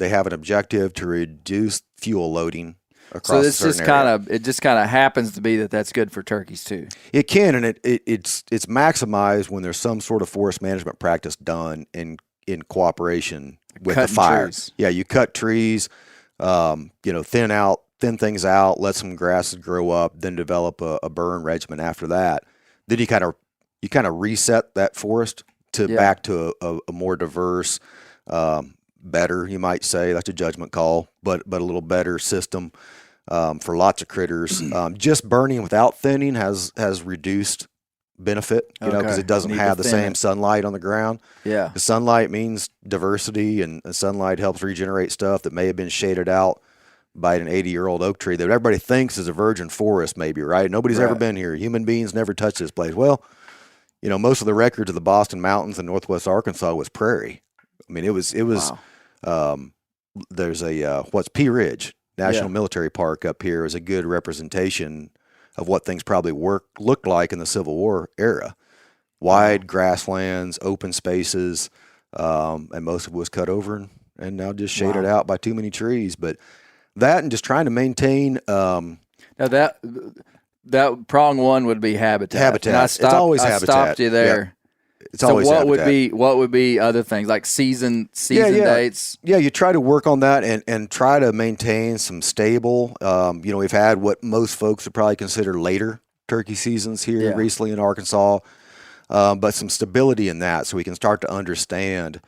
have an objective to reduce fuel loading across. So this just kind of happens to be that's good for turkeys too. It can, and it's maximized when there's some sort of forest management practice done in cooperation with the fire. Trees. Yeah, you cut trees. Thin things out, let some grasses grow up, then develop a burn regimen after that. Then you kind of reset that forest back to a more diverse, better, you might say, that's a judgment call, but a little better system for lots of critters. Just burning without thinning has reduced benefit, because it doesn't have the same sunlight on the ground. Yeah. The sunlight means diversity, and the sunlight helps regenerate stuff that may have been shaded out by an 80-year-old oak tree that everybody thinks is a virgin forest, maybe, right? Nobody's ever been here. Human beings never touched this place. Well, most of the records of the Boston Mountains in northwest Arkansas was prairie. I mean, it was. Wow. There's a Pea Ridge National Military Park up here is a good representation of what things probably looked like in the Civil War era. Wide grasslands, open spaces, and most of it was cut over and now just shaded out by too many trees. But that and just trying to maintain. Now that prong one would be habitat. Habitat. It's always habitat. I stopped you there. Yeah. It's always habitat. What would be other things like season dates? Yeah, you try to work on that and try to maintain some stable. We've had what most folks would probably consider later turkey seasons here recently in Arkansas, but some stability in that, so we can start to understand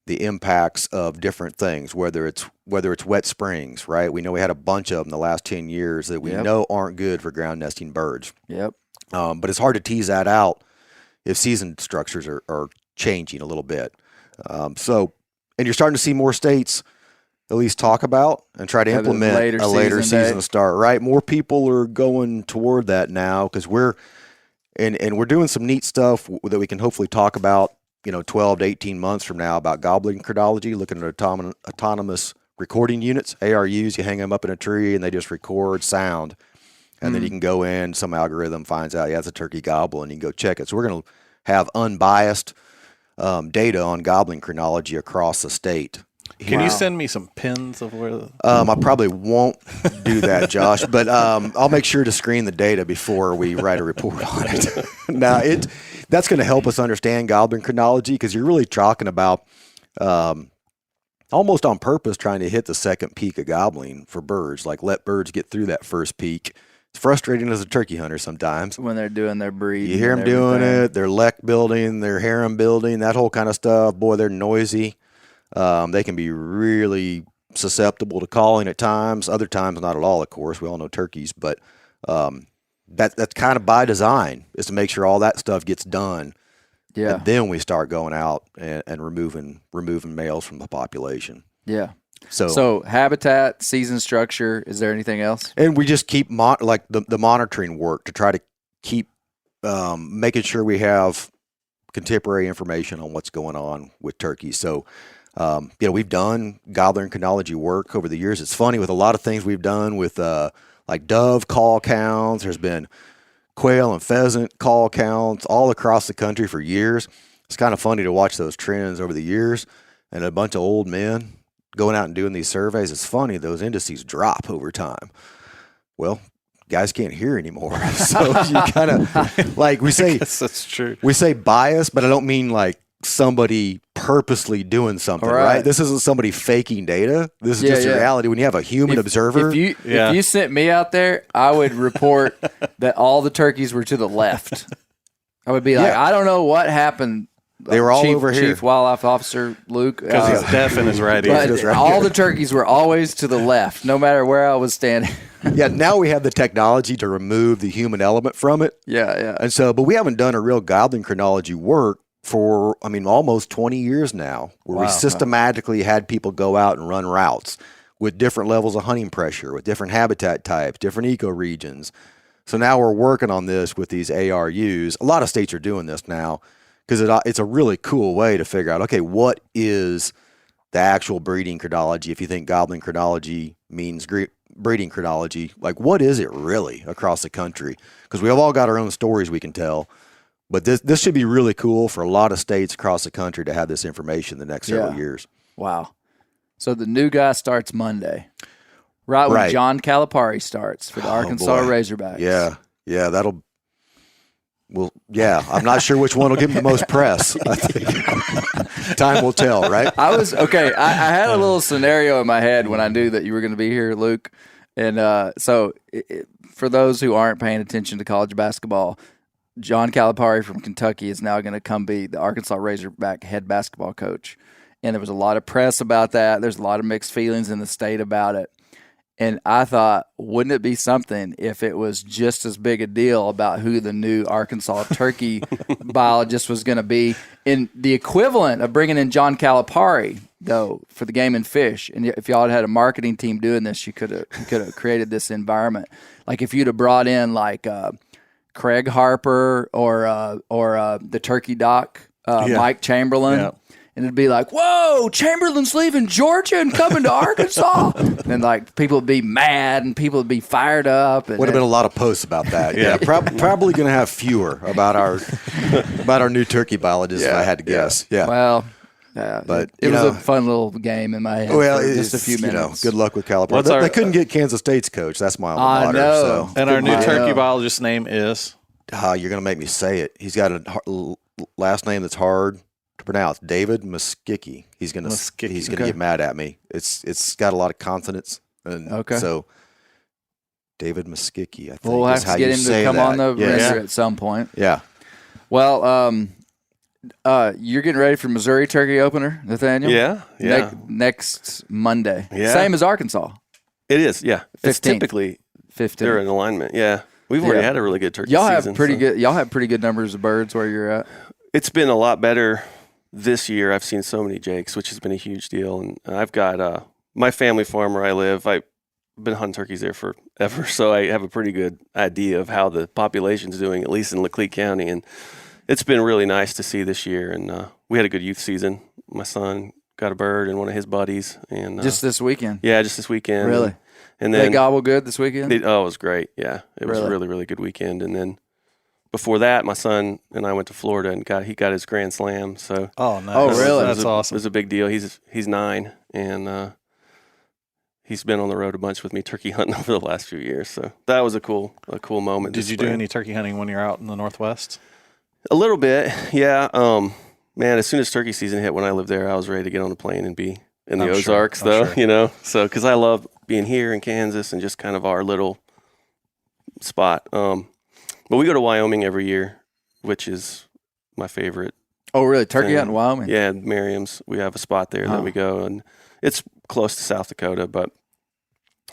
the impacts of different things. Whether it's wet springs, right? We know we had a bunch of them the last 10 years that we know aren't good for ground nesting birds. Yep. But it's hard to tease that out if season structures are changing a little bit. And you're starting to see more states at least talk about and try to implement a later season start, right? More people are going toward that now because we're doing some neat stuff that we can hopefully talk about, 12 to 18 months from now about gobbling chronology, looking at autonomous recording units, ARUs. You hang them up in a tree and they just record sound. And then you can go in, some algorithm finds out, it's a turkey gobble, and you can go check it. So we're going to have unbiased data on gobbling chronology across the state. Can you send me some pins of where? I probably won't do that, Josh, but I'll make sure to screen the data before we write a report on it. Now, that's going to help us understand gobbling chronology because you're really talking about almost on purpose trying to hit the second peak of gobbling for birds, like let birds get through that first peak. It's frustrating as a turkey hunter sometimes. When they're doing their breeding. You hear them doing it, their lek building, their harem building, that whole kind of stuff. Boy, they're noisy. They can be really susceptible to calling at times. Other times, not at all, of course. We all know turkeys. But that's kind of by design, is to make sure all that stuff gets done. Yeah. And then we start going out and removing males from the population. Yeah. So habitat, season structure, is there anything else? And we just keep the monitoring work to try to keep making sure we have contemporary information on what's going on with turkeys. So, we've done gobbler and chronology work over the years. It's funny with a lot of things we've done with like dove call counts. There's been quail and pheasant call counts all across the country for years. It's kind of funny to watch those trends over the years and a bunch of old men going out and doing these surveys. It's funny, those indices drop over time. Well, guys can't hear anymore. So you kind of, like we say, that's true. We say bias, but I don't mean like somebody purposely doing something, right? This isn't somebody faking data. This is just reality. When you have a human observer. If you sent me out there, I would report that all the turkeys were to the left. I would be like, I don't know what happened. They were all over here. Chief Wildlife Officer Luke. Because he's deaf in his right ear. All the turkeys were always to the left, no matter where I was standing. Now we have the technology to remove the human element from it. Yeah. And so, but we haven't done a real gobbling chronology work for, almost 20 years now, where we systematically had people go out and run routes with different levels of hunting pressure, with different habitat types, different ecoregions. So now we're working on this with these ARUs. A lot of states are doing this now, because it's a really cool way to figure out, okay, what is the actual breeding chronology? If you think gobbling chronology means breeding chronology, like what is it really across the country? Because we have all got our own stories we can tell, but this should be really cool for a lot of states across the country to have this information the next several years. Wow. So the new guy starts Monday, right when John Calipari starts for the Arkansas Razorbacks. Yeah, that'll... Well, I'm not sure which one will give him the most press. I think time will tell, right? I had a little scenario in my head when I knew that you were going to be here, Luke. And for those who aren't paying attention to college basketball, John Calipari from Kentucky is now going to come be the Arkansas Razorback head basketball coach. And there was a lot of press about that. There's a lot of mixed feelings in the state about it. And I thought, wouldn't it be something if it was just as big a deal about who the new Arkansas turkey biologist was going to be, in the equivalent of bringing in John Calipari though, for the Game and Fish. And if y'all had a marketing team doing this, you could have created this environment. Like if you'd have brought in like Craig Harper or the Turkey Doc, Mike Chamberlain. Yeah. And it'd be like, whoa, Chamberlain's leaving Georgia and coming to Arkansas. And like people would be mad and people would be fired up. And would have been a lot of posts about that. Yeah, probably going to have fewer about our new turkey biologist, if I had to guess. Yeah. Well, but it was a fun little game in my head. Well, for just a few minutes. Good luck with Calipari. They couldn't get Kansas State's coach. That's my alma mater. I know. So. And our new turkey biologist's name is? You're going to make me say it. He's got a last name that's hard to pronounce. David Muskicki. He's gonna get mad at me. It's got a lot of consonants. And so David Muskicki, I think. We'll have to get him to come on the render at some point. Yeah. Well, you're getting ready for Missouri Turkey Opener, Nathaniel? Yeah. Next Monday. Yeah. Same as Arkansas. It is, yeah. 15th. It's typically 15th. They're in alignment. Yeah. We've already had a really good turkey season. Y'all have pretty good numbers of birds where you're at. It's been a lot better this year. I've seen so many jakes, which has been a huge deal. And I've got my family farm where I live. I've been hunting turkeys there forever, so I have a pretty good idea of how the population's doing, at least in Leclerc County. And it's been really nice to see this year. And we had a good youth season. My son got a bird and one of his buddies. And just this weekend? Yeah, just this weekend. Really? And then they gobble good this weekend? It was great. Yeah, it was a really, really good weekend. And then before that, my son and I went to Florida and he got his Grand Slam. So nice. Oh, really? That's awesome. It was a big deal. He's 9 and he's been on the road a bunch with me turkey hunting over the last few years. So that was a cool moment. Did you do any turkey hunting when you're out in the Northwest? A little bit, yeah. Man, as soon as turkey season hit when I lived there, I was ready to get on the plane and be in the Ozarks, though. So because I love being here in Kansas and just kind of our little spot. But we go to Wyoming every year, which is my favorite. Oh, really? Turkey hunting in Wyoming? Yeah, Merriam's. We have a spot there that we go, and it's close to South Dakota, but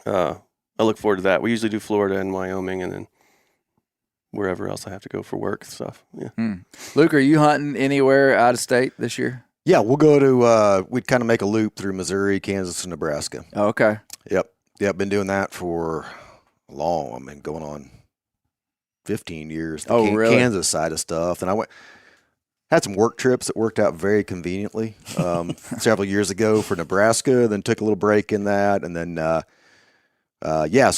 I look forward to that. We usually do Florida and Wyoming, and then wherever else I have to go for work stuff. Yeah. Luke, are you hunting anywhere out of state this year? Yeah, we'll go to we'd kind of make a loop through Missouri, Kansas, and Nebraska. Oh, okay. Yep. Been doing that for going on 15 years. Really? Kansas side of stuff. And I had some work trips that worked out very conveniently several years ago for Nebraska, then took a little break in that. And then, so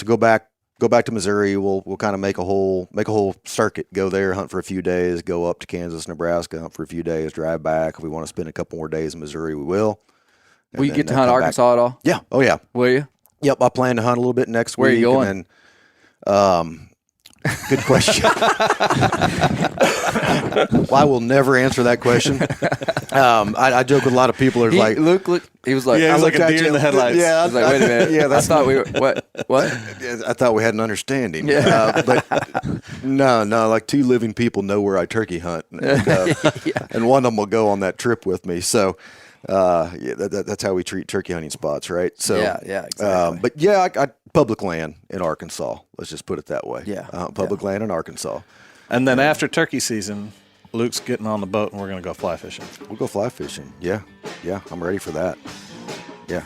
go back to Missouri. We'll kind of make a whole circuit, go there, hunt for a few days, go up to Kansas, Nebraska, hunt for a few days, drive back. If we want to spend a couple more days in Missouri, we will. Will you get to hunt Arkansas at all? Yeah. Oh, yeah. Will you? Yep. I plan to hunt a little bit next week. Where are you going? And then, good question. Well, I will never answer that question. I joke with a lot of people. Luke, he was like, I was like a deer in the headlights. Yeah, I was like, wait a minute. Yeah, I thought we were what? I thought we had an understanding. Yeah. But no, like two living people know where I turkey hunt, and one of them will go on that trip with me. So. That's how we treat turkey hunting spots, right? So yeah, exactly. But yeah, I public land in Arkansas. Let's just put it that way. Yeah, public land in Arkansas. And then after turkey season, Luke's getting on the boat and we're going to go fly fishing. We'll go fly fishing. Yeah, I'm ready for that. Yeah.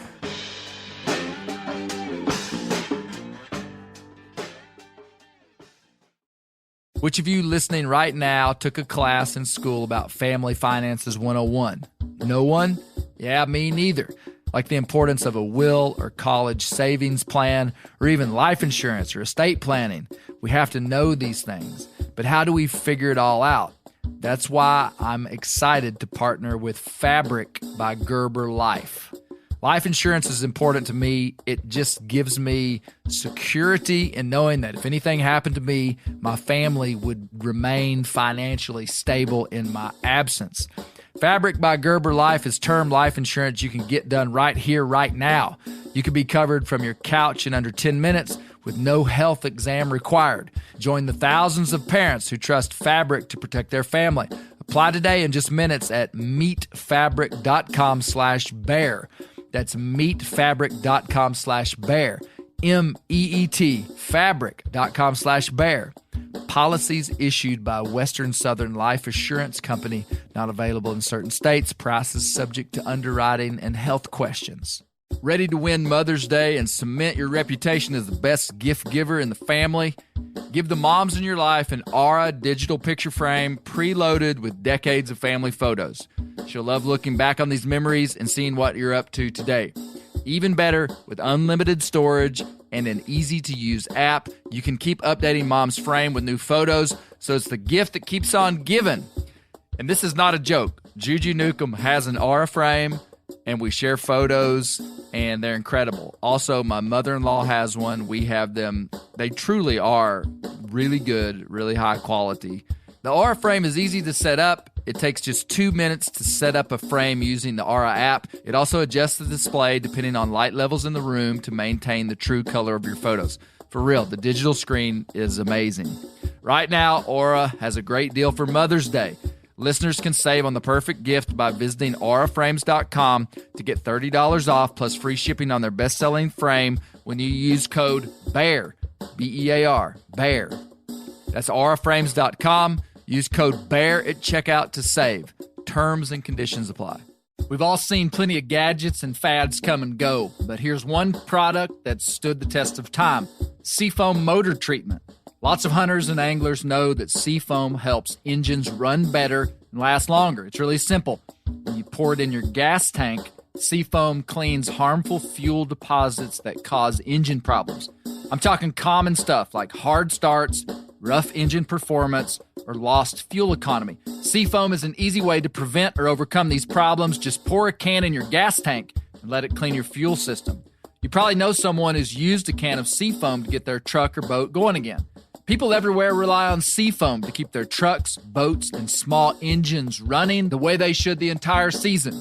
Which of you listening right now took a class in school about Family Finances 101? No one? Yeah, me neither. Like the importance of a will or college savings plan or even life insurance or estate planning. We have to know these things. But how do we figure it all out? That's why I'm excited to partner with Fabric by Gerber Life. Life insurance is important to me. It just gives me security in knowing that if anything happened to me, my family would remain financially stable in my absence. Fabric by Gerber Life is term life insurance you can get done right here, right now. You can be covered from your couch in under 10 minutes with no health exam required. Join the thousands of parents who trust Fabric to protect their family. Apply today in just minutes at meetfabric.com/bear. That's meetfabric.com/bear. MEET, fabric.com/bear. policies issued by Western Southern Life Assurance Company, not available in certain states. Prices subject to underwriting and health questions. Ready to win Mother's Day and cement your reputation as the best gift giver in the family? Give the moms in your life an Aura digital picture frame preloaded with decades of family photos. She'll love looking back on these memories and seeing what you're up to today. Even better, with unlimited storage and an easy-to-use app, you can keep updating mom's frame with new photos, so it's the gift that keeps on giving. And this is not a joke. Juju Newcomb has an Aura frame, and we share photos, and they're incredible. Also, my mother-in-law has one. We have them. They truly are really good, really high quality. The Aura frame is easy to set up. It takes just 2 minutes to set up a frame using the Aura app. It also adjusts the display depending on light levels in the room to maintain the true color of your photos. For real, the digital screen is amazing. Right now, Aura has a great deal for Mother's Day. Listeners can save on the perfect gift by visiting auraframes.com to get $30 off plus free shipping on their best-selling frame when you use code BEAR, B-E-A-R, BEAR. That's auraframes.com. Use code BEAR at checkout to save. Terms and conditions apply. We've all seen plenty of gadgets and fads come and go, but here's one product that stood the test of time: Seafoam motor treatment. Lots of hunters and anglers know that Seafoam helps engines run better and last longer. It's really simple. When you pour it in your gas tank, Seafoam cleans harmful fuel deposits that cause engine problems. I'm talking common stuff like hard starts, rough engine performance, or lost fuel economy. Seafoam is an easy way to prevent or overcome these problems. Just pour a can in your gas tank and let it clean your fuel system. You probably know someone who's used a can of Seafoam to get their truck or boat going again. People everywhere rely on Seafoam to keep their trucks, boats, and small engines running the way they should the entire season.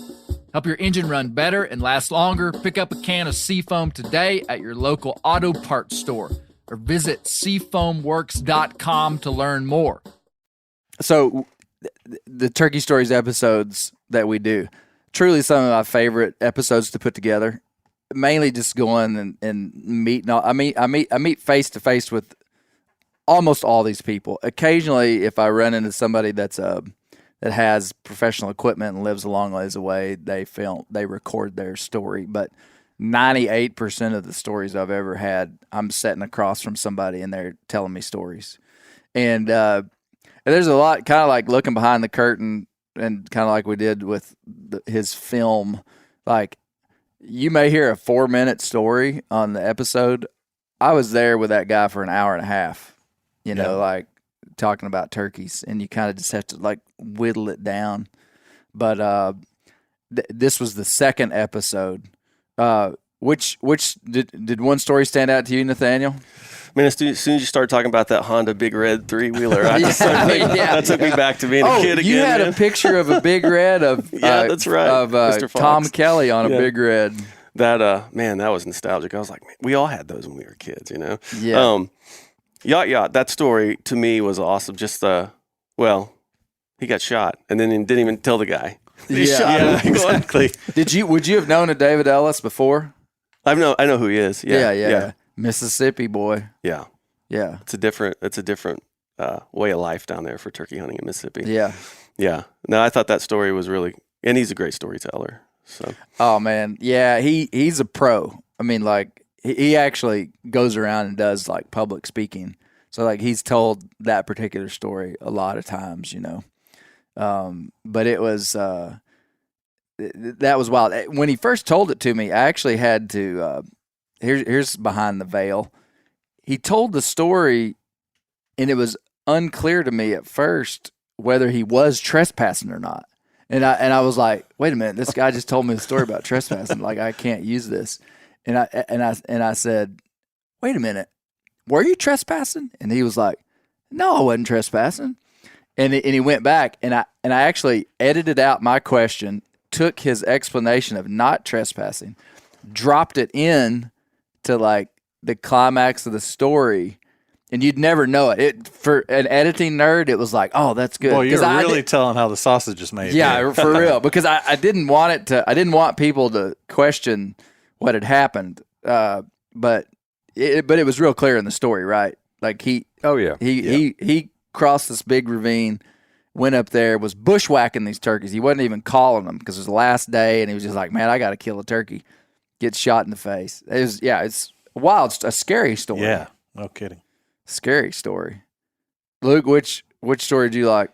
Help your engine run better and last longer. Pick up a can of Seafoam today at your local auto parts store or visit seafoamworks.com to learn more. So the Turkey Stories episodes that we do, truly some of my favorite episodes to put together. Mainly just going and meeting. I meet face to face with almost all these people. Occasionally, if I run into somebody that has professional equipment and lives a long ways away, they record their story. But 98% of the stories I've ever had, I'm sitting across from somebody and they're telling me stories. And there's a lot, kind of like looking behind the curtain, and kind of like we did with his film. Like, you may hear a 4-minute story on the episode. I was there with that guy for an hour and a half, like talking about turkeys, and you kind of just have to like whittle it down. But this was the second episode. Which did one story stand out to you, Nathaniel? Man, as soon as you start talking about that Honda Big Red 3-wheeler, that took me back to being a kid again. You had a picture of a Big Red of that's right, of Tom Kelly on a Big Red. That that was nostalgic. I was like, man, we all had those when we were kids, Yeah. Yacht Yacht, that story to me was awesome. Just he got shot and then didn't even tell the guy. He shot him. Exactly. Would you have known a David Ellis before? I know who he is. Yeah. Mississippi boy. Yeah. It's a different way of life down there for turkey hunting in Mississippi. Yeah. No, I thought that story was really, and he's a great storyteller. So. Oh man, yeah, he's a pro. I mean, like he actually goes around and does like public speaking. So like he's told that particular story a lot of times, But it was that was wild. When he first told it to me, I actually had to. Here's behind the veil. He told the story, and it was unclear to me at first whether he was trespassing or not. And I was like, wait a minute, this guy just told me the story about trespassing. Like, I can't use this. And I said, wait a minute, were you trespassing? And he was like, no, I wasn't trespassing. And he went back, and I actually edited out my question, took his explanation of not trespassing, dropped it in to like the climax of the story, and you'd never know it. For an editing nerd, it was like, oh, that's good. Well, you're really telling how the sausage is made. Yeah, for real. Because I didn't want people to question what had happened. But it was real clear in the story, right? Like he crossed this big ravine, went up there, was bushwhacking these turkeys. He wasn't even calling them because it was the last day, and he was just like, man, I got to kill a turkey. Gets shot in the face. It's wild, a scary story. Yeah, no kidding. Scary story. Luke, which story do you like?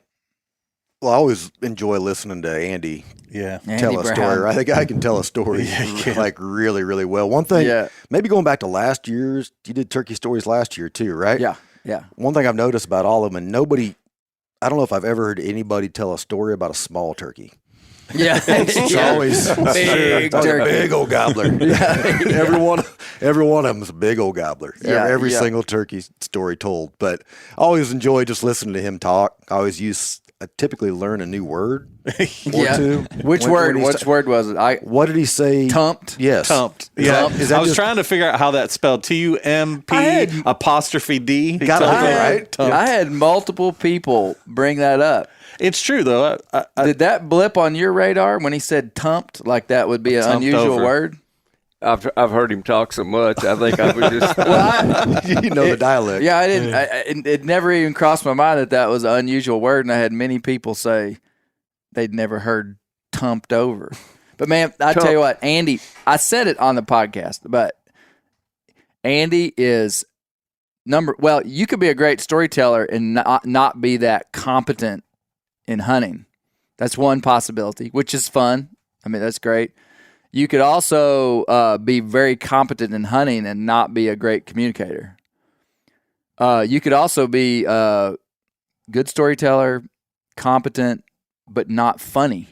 Well, I always enjoy listening to Andy tell a story. I think I can tell a story like really, really well. One thing, maybe going back to last year's, you did turkey stories last year too, right? Yeah. One thing I've noticed about all of them, and I don't know if I've ever heard anybody tell a story about a small turkey. Yeah, it's always big turkey, big old gobbler. every one of them is a big old gobbler. Every single turkey story told. But I always enjoy just listening to him talk. I typically learn a new word or two. Which word was it? What did he say? Tumped. Yes. Tumped. Yeah. Is I was trying to figure out how that's spelled. TUMP''D. Got it right. I had multiple people bring that up. It's true though. Did that blip on your radar when he said tumped? Like that would be an unusual word? I've heard him talk so much. I think I would just the dialect. Yeah, I didn't. It never even crossed my mind that was an unusual word, and I had many people say they'd never heard tumped over. But man, I tell you what, Andy, I said it on the podcast, but Andy is well, you could be a great storyteller and not be that competent in hunting. That's one possibility, which is fun. I mean, that's great. You could also be very competent in hunting and not be a great communicator. You could also be a good storyteller, competent, but not funny.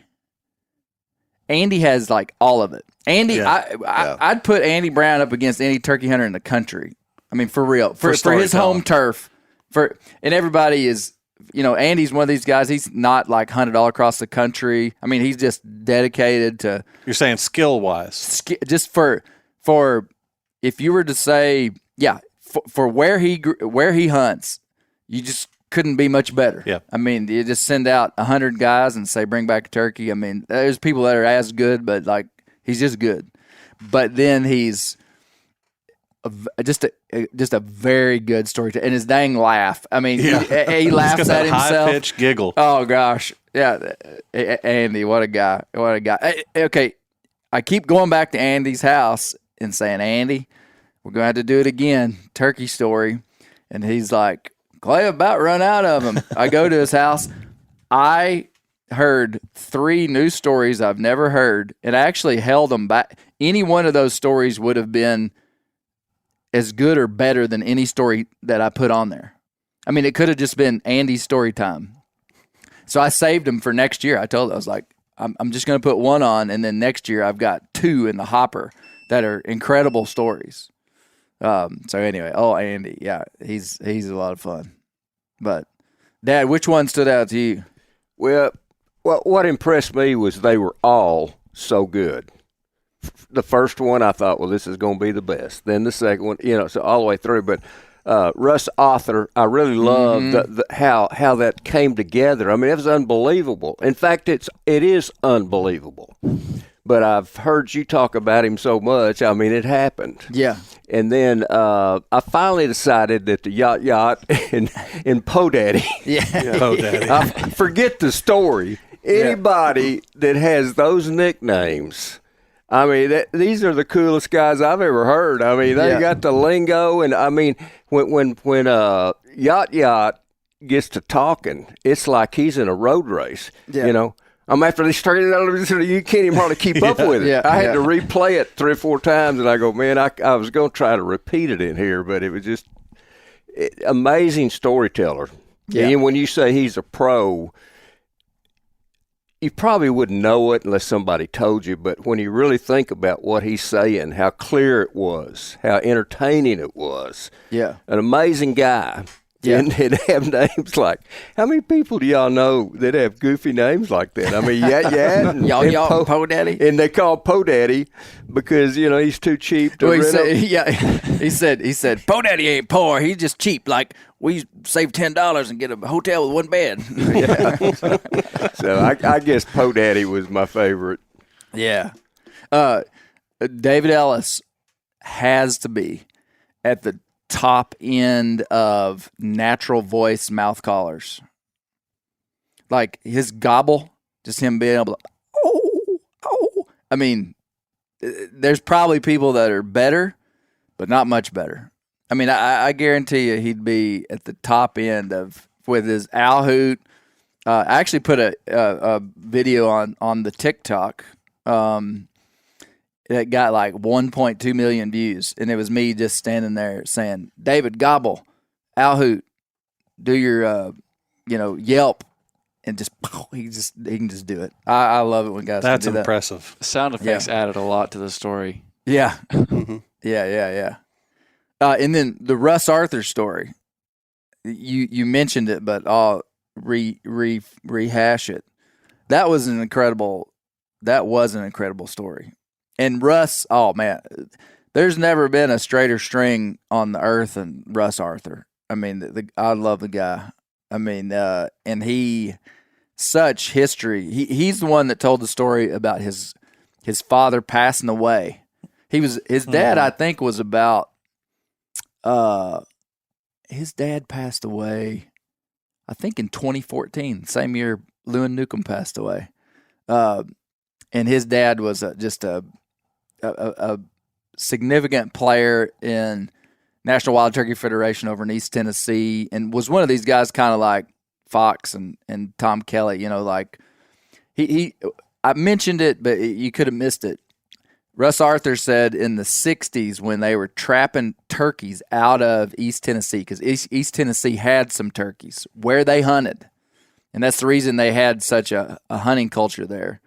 Andy has like all of it. Andy, I'd put Andy Brown up against any turkey hunter in the country. I mean, for real, for his home turf. And everybody is. Andy's one of these guys. He's not like hunted all across the country. I mean, he's just dedicated to. You're saying skill wise, just for if you were to say, for where he hunts, you just couldn't be much better. Yeah. I mean, you just send out 100 guys and say, bring back a turkey. I mean, there's people that are as good, but like he's just good. But then he's just a very good storyteller, and his dang laugh. I mean, he laughs at himself. High-pitched giggle. Oh gosh, yeah, Andy, what a guy! What a guy! Okay, I keep going back to Andy's house and saying, Andy, we're going to have to do it again. Turkey story, and he's like, Clay, about run out of them. I go to his house. I heard 3 new stories I've never heard, and I actually held them back. Any one of those stories would have been as good or better than any story that I put on there. I mean, it could have just been Andy's story time. So I saved them for next year. I was like, I'm just going to put 1 on, and then next year I've got 2 in the hopper that are incredible stories. So anyway, Andy, he's a lot of fun. But Dad, which one stood out to you? Well, what impressed me was they were all so good. The first one, I thought, well, this is going to be the best. Then the second one, so all the way through. But Russ Author, I really loved how that came together. I mean, it was unbelievable. In fact, it is unbelievable. But I've heard you talk about him so much. I mean, it happened. Yeah. And then I finally decided that the Yacht and Po Daddy. Po Daddy. Forget the story. Anybody that has those nicknames. I mean, these are the coolest guys I've ever heard. I mean, they got the lingo, and I mean, when Yacht gets to talking, it's like he's in a road race. After they started out, you can't even hardly keep up with it. I had to replay it 3 or 4 times, and I go, man, I was going to try to repeat it in here, but it was just amazing storyteller. Yeah. And when you say he's a pro, you probably wouldn't know it unless somebody told you, but when you really think about what he's saying, how clear it was, how entertaining it was, an amazing guy. Yeah. And have names like, how many people do y'all know that have goofy names like that? I mean, and y'all Po Daddy? And they call Po Daddy because, he's too cheap to rent him. He said, Po Daddy ain't poor. He's just cheap. Like, we save $10 and get a hotel with 1 bed. So I guess Po Daddy was my favorite. Yeah. David Ellis has to be at the top end of natural voice mouth callers. Like his gobble, just him being able to, oh. I mean, there's probably people that are better, but not much better. I mean, I guarantee you he'd be at the top end of with his owl hoot. I actually put a video on the TikTok that got like 1.2 million views, and it was me just standing there saying, "David, gobble, owl hoot, do your yelp," and he can just do it. I love it when guys That's can do impressive. The sound effects added a lot to the story. that. Yeah, yeah. And then the Russ Arthur story. You mentioned it, but I'll rehash it. That was an incredible story. And Russ, oh man, there's never been a straighter string on the earth than Russ Arthur. I mean, I love the guy. I mean, and he such history. He's the one that told the story about his father passing away. His dad, I think, was about. His dad passed away, I think, in 2014, same year Lewin Newcomb passed away. And his dad was just a significant player in National Wild Turkey Federation over in East Tennessee, and was one of these guys kind of like Fox and Tom Kelly, like I mentioned it, but you could have missed it. Russ Arthur said in the 60s when they were trapping turkeys out of East Tennessee, because East Tennessee had some turkeys where they hunted, and that's the reason they had such a hunting culture there.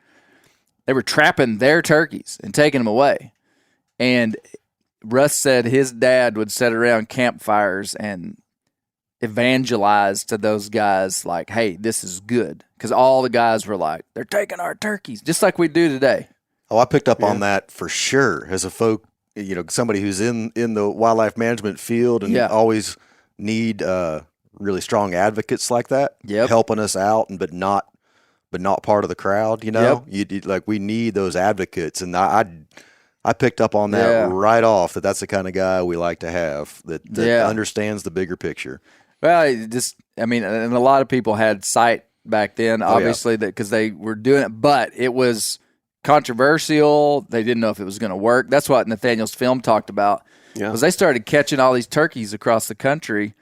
They were trapping their turkeys and taking them away. And Russ said his dad would sit around campfires and evangelize to those guys like, hey, this is good. Because all the guys were like, they're taking our turkeys, just like we do today. Oh, I picked up on that for sure as a somebody who's in the wildlife management field and always need really strong advocates like that, helping us out, but not part of the crowd. We need those advocates, and I picked up on that right off. That's the kind of guy we like to have that understands the bigger picture. Well, and a lot of people had sight back then, obviously, that because they were doing it, but it was controversial. They didn't know if it was going to work. That's what Nathaniel's film talked about. Yeah, because they started catching all these turkeys across the country,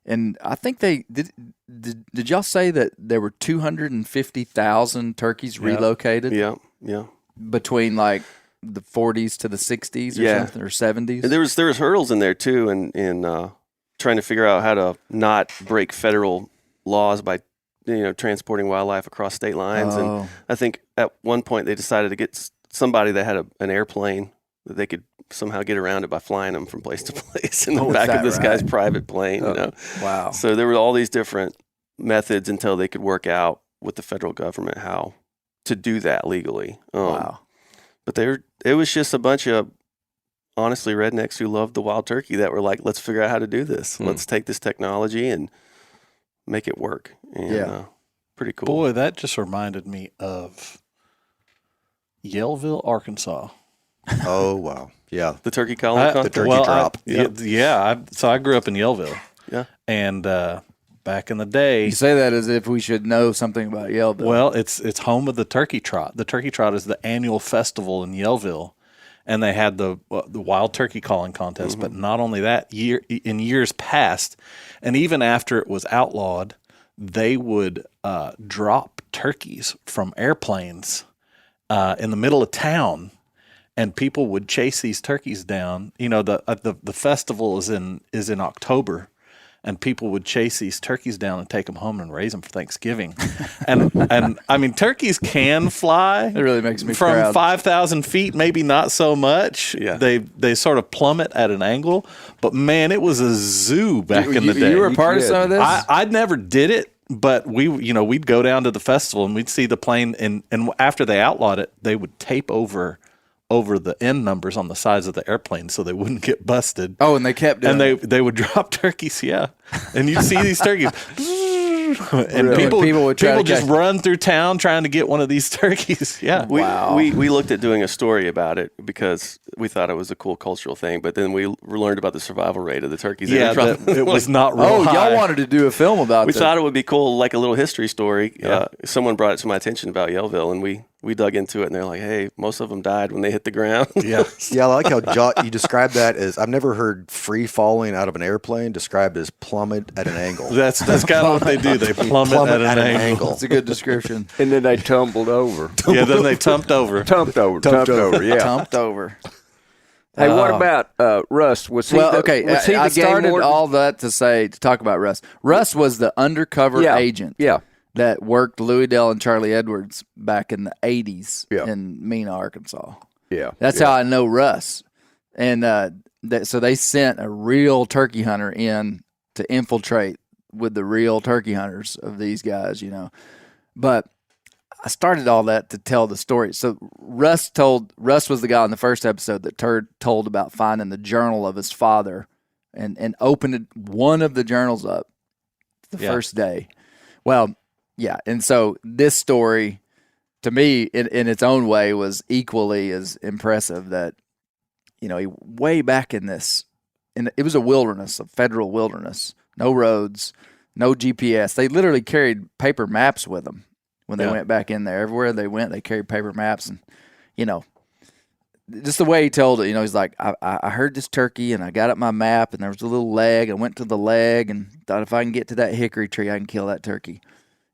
and I think they did. Did y'all say that there were 250,000 turkeys relocated? Yeah. Between like the 40s to the 60s or something, or 70s. And there was hurdles in there too, in trying to figure out how to not break federal laws by transporting wildlife across state lines. And I think at one point they decided to get somebody that had an airplane that they could somehow get around it by flying them from place to place in the back of this guy's private plane. Wow. So there were all these different methods until they could work out with the federal government how to do that legally. Wow. But it was just a bunch of, honestly, rednecks who loved the wild turkey that were like, let's figure out how to do this. Let's take this technology and make it work. And, pretty cool. Boy, that just reminded me of Yellville, Arkansas. Oh, wow. Yeah. The turkey colony the turkey drop. So I grew up in Yellville. Yeah. And back in the day. You say that as if we should know something about Yellville. Well, it's home of the Turkey Trot. The Turkey Trot is the annual festival in Yellville. And they had the wild turkey calling contest. But not only that, in years past, and even after it was outlawed, they would drop turkeys from airplanes in the middle of town, and people would chase these turkeys down. The festival is in October, and people would chase these turkeys down and take them home and raise them for Thanksgiving. and I mean, turkeys can fly. It really makes me from proud. 5,000 feet, maybe not so much. Yeah. They sort of plummet at an angle, but man, it was a zoo back in the day. You were a part of some of this? I never did it, but we'd go down to the festival and we'd see the plane, and after they outlawed it, they would tape over the end numbers on the sides of the airplane so they wouldn't get busted. Oh, and they kept doing and they would drop turkeys, and you'd see these turkeys and people would try to just catch- run through town trying to get one of these turkeys. Yeah. We looked at doing a story about it because we thought it was a cool cultural thing, but then we learned about the survival rate of the turkeys. Yeah, it was not real high. Y'all wanted to do a film about We that. thought it would be cool, like a little history story. Yeah. Someone brought it to my attention about Yellville, and we dug into it, and they're like, hey, most of them died when they hit the ground. Yeah. Yeah, I like how you described that as I've never heard free falling out of an airplane described as plummet at an angle. That's kind of what they do. They plummet at an angle. It's a good description. And then they tumbled over. Yeah, then they tumped over. Tumped over, yeah. Tumped over. Hey, what about Russ? Was he Well, the, okay. was he the I game started warden? all that to talk about Russ. Russ was the undercover agent. Yeah. That worked Louis Dell and Charlie Edwards back in the 80s Yeah. in Mena, Arkansas. Yeah. That's how I know Russ. And so they sent a real turkey hunter in to infiltrate with the real turkey hunters of these guys, But I started all that to tell the story. So Russ was the guy in the first episode that told about finding the journal of his father and opened one of the journals up the first day. Well, yeah, and so this story, to me, in its own way, was equally as impressive. That way back in this, and it was a wilderness, a federal wilderness, no roads, no GPS. They literally carried paper maps with them when they went back in there. Everywhere they went, they carried paper maps, and just the way he told it. He's like, I heard this turkey, and I got up my map, and there was a little leg. I went to the leg, and thought if I can get to that hickory tree, I can kill that turkey.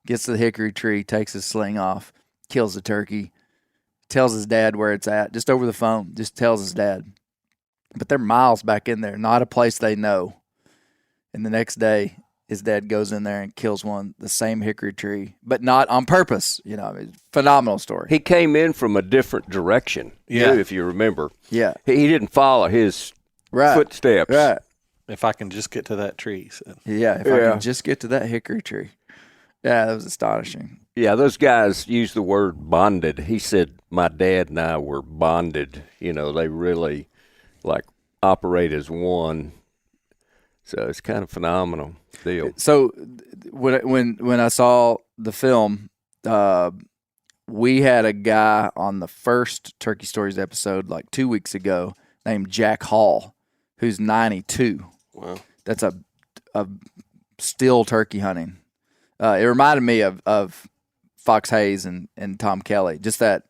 Gets to the hickory tree, takes his sling off, kills the turkey, tells his dad where it's at, just over the phone, just tells his dad. But they're miles back in there, not a place they know. And the next day, his dad goes in there and kills the same hickory tree, but not on purpose. Phenomenal story. He came in from a different direction, too, if you remember. Yeah. He didn't follow his footsteps. Right. If I can just get to that tree. So. Yeah, if I can just get to that hickory tree. Yeah, that was astonishing. Yeah, those guys used the word bonded. He said, my dad and I were bonded. They really, operate as one. So it's kind of phenomenal deal. So when I saw the film, we had a guy on the first Turkey Stories episode 2 weeks ago named Jack Hall, who's 92. Wow. That's a still turkey hunting. It reminded me of Fox Hayes and Tom Kelly, just that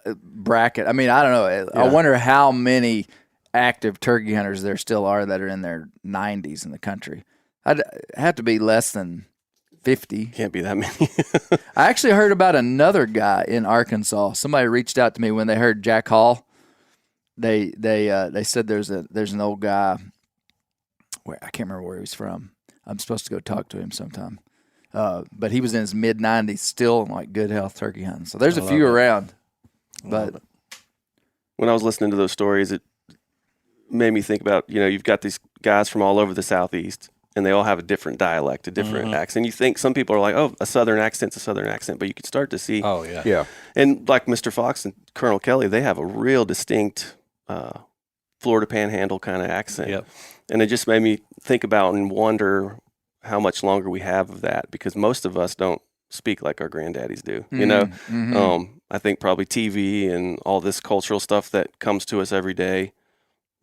bracket. I mean, I don't know. I wonder how many active turkey hunters there still are that are in their 90s in the country. I'd have to be less than 50. Can't be that many. I actually heard about another guy in Arkansas. Somebody reached out to me when they heard Jack Hall. They said there's an old guy where I can't remember where he's from. I'm supposed to go talk to him sometime. But he was in his mid-90s, still in good health turkey hunting. So there's a few around. But when I was listening to those stories, it made me think about, you've got these guys from all over the Southeast, and they all have a different dialect, a different accent. You think some people are like, oh, a Southern accent's a Southern accent, but you could start to see. Oh, yeah. Yeah. And like Mr. Fox and Colonel Kelly, they have a real distinct Florida Panhandle kind of accent. Yep. And it just made me think about and wonder how much longer we have of that, because most of us don't speak like our granddaddies do. I think probably TV and all this cultural stuff that comes to us every day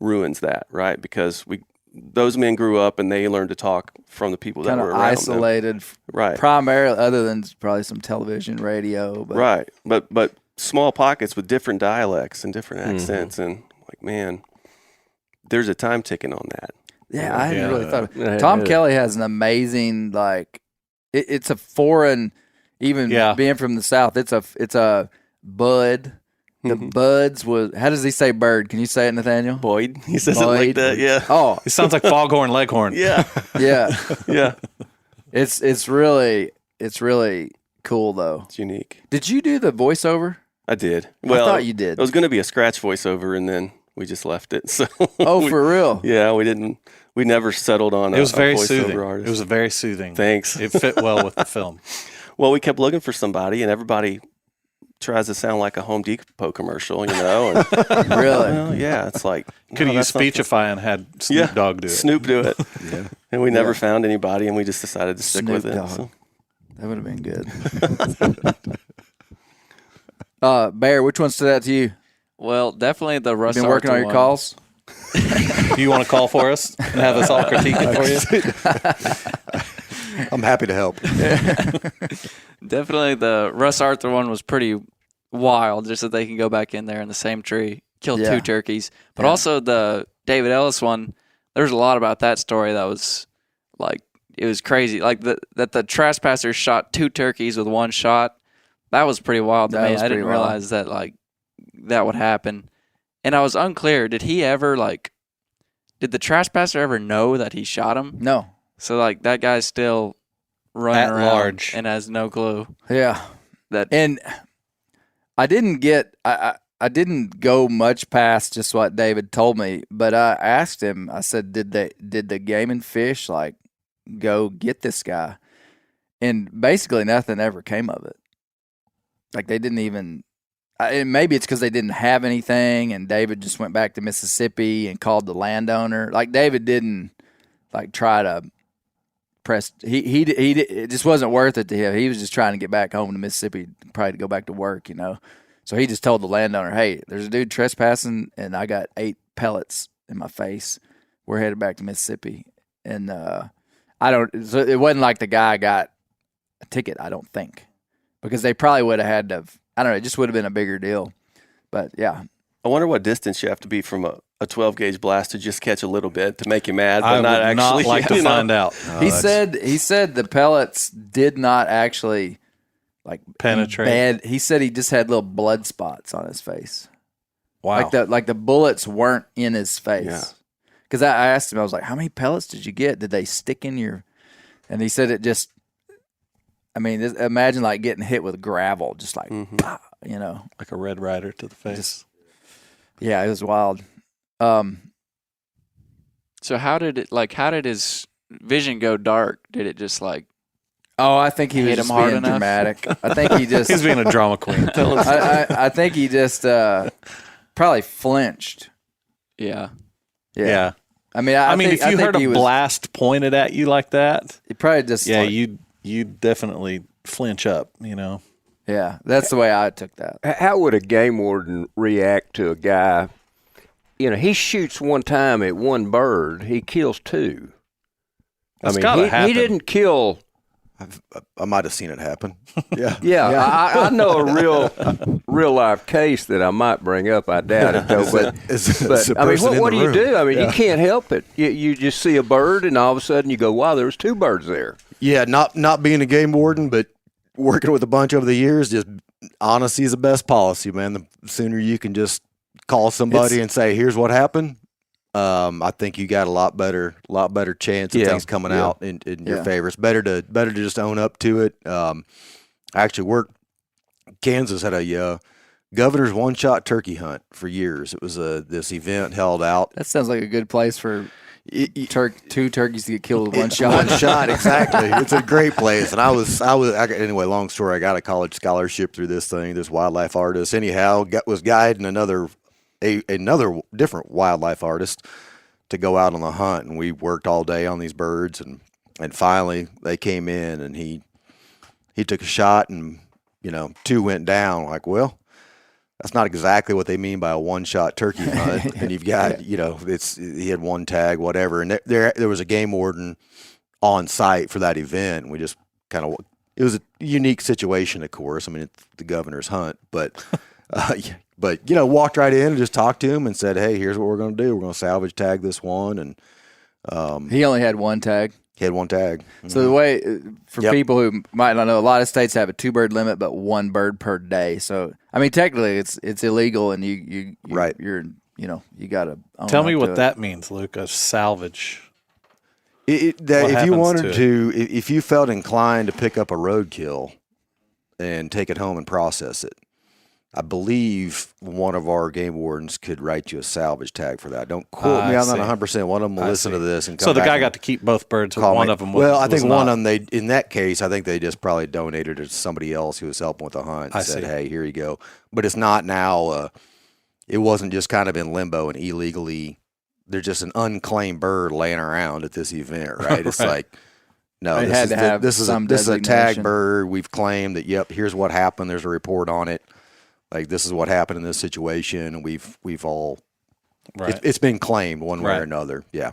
ruins that, right? Because those men grew up and they learned to talk from the people that kind were of around isolated, right? Primarily, other than probably some television, radio, but. Right. But small pockets with different dialects and different accents, and man, there's a time ticking on that. Yeah, I hadn't really thought of it. Tom Kelly has an amazing, it's a foreign, even being from the South, it's a bud. The buds was, how does he say bird? Can you say it, Nathaniel? Boyd. He says it like that, yeah. Oh. It sounds like foghorn leghorn. Yeah. Yeah. Yeah. It's really cool, though. It's unique. Did you do the voiceover? I did. Well, I thought you did. It was going to be a scratch voiceover, and then we just left it. So. Oh, for real? Yeah, we didn't. We never settled on. It was very voiceover soothing. artist. It was very soothing. Thanks. It fit well with the film. Well, we kept looking for somebody, and everybody tries to sound like a Home Depot commercial, And, really? Well, yeah, it's like could have used Speechify and had Snoop Dogg do it. Snoop do it. Yeah. And we never found anybody, and we just decided to stick Snoop with it. Dogg. So. That would have been good. Bear, which one stood out to you? Well, definitely the Russ Been working Arthur on your one. calls? Do you want to call for us and have us all critique it for you? I'm happy to help. Definitely the Russ Arthur one was pretty wild, just that they can go back in there in the same tree, kill Yeah. 2 turkeys. But also the David Ellis one, there's a lot about that story that was like, it was crazy. Like that the trespasser shot 2 turkeys with 1 shot. That was pretty wild to That me. was I didn't pretty wild. realize that like that would happen. And I was unclear, did the trespasser ever know that he shot him? No. So like that guy's still running At around large. and has no clue Yeah. that And I didn't get I didn't go much past just what David told me, but I asked him, I said, did the Game and Fish like go get this guy? And basically nothing ever came of it. Like they didn't even and maybe it's because they didn't have anything, and David just went back to Mississippi and called the landowner. Like David didn't like try to press. He it just wasn't worth it to him. He was just trying to get back home to Mississippi, probably to go back to work, you know. So he just told the landowner, "Hey, there's a dude trespassing, and I got 8 pellets in my face. We're headed back to Mississippi." And I don't. So it wasn't like the guy got a ticket. I don't think, because they probably would have had to. I don't know. It just would have been a bigger deal. But yeah, I wonder what distance you have to be from a 12 gauge blast to just catch a little bit to make you mad, but I would not actually. not like to find out. he said the pellets did not actually like Penetrate. Bad. He said he just had little blood spots on his face. Wow. Like the bullets weren't in his face. Yeah. Because I asked him, I was like, "How many pellets did you get? Did they stick in your?" And he said it just. I mean, imagine like getting hit with gravel, just like bah, you know. Like a Red Rider to the face. Yeah, it was wild. So how did his vision go dark? Did it just like Oh, I think he was Hit just him hard being enough? dramatic. I think he just. He's being a drama queen. I think he just probably flinched. yeah. Yeah. I mean, I mean, think, if you I think heard a he was, blast pointed at you like that, he probably just. yeah, like- you definitely flinch up, you know. Yeah, that's the way I took that. How would a game warden react to a guy? You know, he shoots one time at one bird, he kills 2. That's I mean, gotta he happen. didn't kill. I might have seen it happen. Yeah. Yeah, I know a real life case that I might bring up. I doubt it though. But I mean, what do you do? I mean, you can't help it. You just see a bird, and all of a sudden you go, "Wow, there was 2 birds there." Yeah, not being a game warden, but working with a bunch over the years, just honesty is the best policy, man. The sooner you can just call somebody and say, "Here's what happened," I think you got a lot better chance of things coming out in your favor. It's better to just own up to it. I actually worked. Kansas had a governor's one-shot turkey hunt for years. It was this event held out. That sounds like a good place for 2 turkeys to get killed with one shot. One shot, exactly. It's a great place. And anyway, long story. I got a college scholarship through this thing, this wildlife artist. Anyhow, was guiding another different wildlife artist to go out on the hunt. And we worked all day on these birds. And finally they came in and he took a shot and, 2 went down. Like, well, that's not exactly what they mean by a one-shot turkey hunt. And you've got, he had 1 tag, whatever. And there was a game warden on site for that event. We just it was a unique situation, of course. I mean, it's the governor's hunt, but walked right in and just talked to him and said, "Hey, here's what we're going to do. We're going to salvage tag this one." And He only had 1 tag. he had 1 tag. So the way for Yep. people who might not know, a lot of states have a 2-bird limit, but 1 bird per day. So I mean, technically, it's illegal, and you Right. You're you got to Tell me what that means, Luke. A salvage. If happens you wanted to if you felt inclined to pick up a roadkill and take it home and process it, I believe one of our game wardens could write you a salvage tag for that. Don't quote me I on that see. 100%. One of them will I listen see. to this and come So the back guy and got to keep both birds, but call one me. of them Well, I was think not. one of them, in that case, I think they just probably donated it to somebody else who was helping with the hunt. I And said, see. "Hey, here you go." But it's not now. It wasn't just kind of in limbo and illegally. There's just an unclaimed bird laying around at this event, right? It's Right. like No, It had to have this is some a tag designation. bird. We've claimed that. Yep, here's what happened. There's a report on it. Like this is what happened in this situation. And we've all. Right. It's been claimed one way Right. or another. Yeah.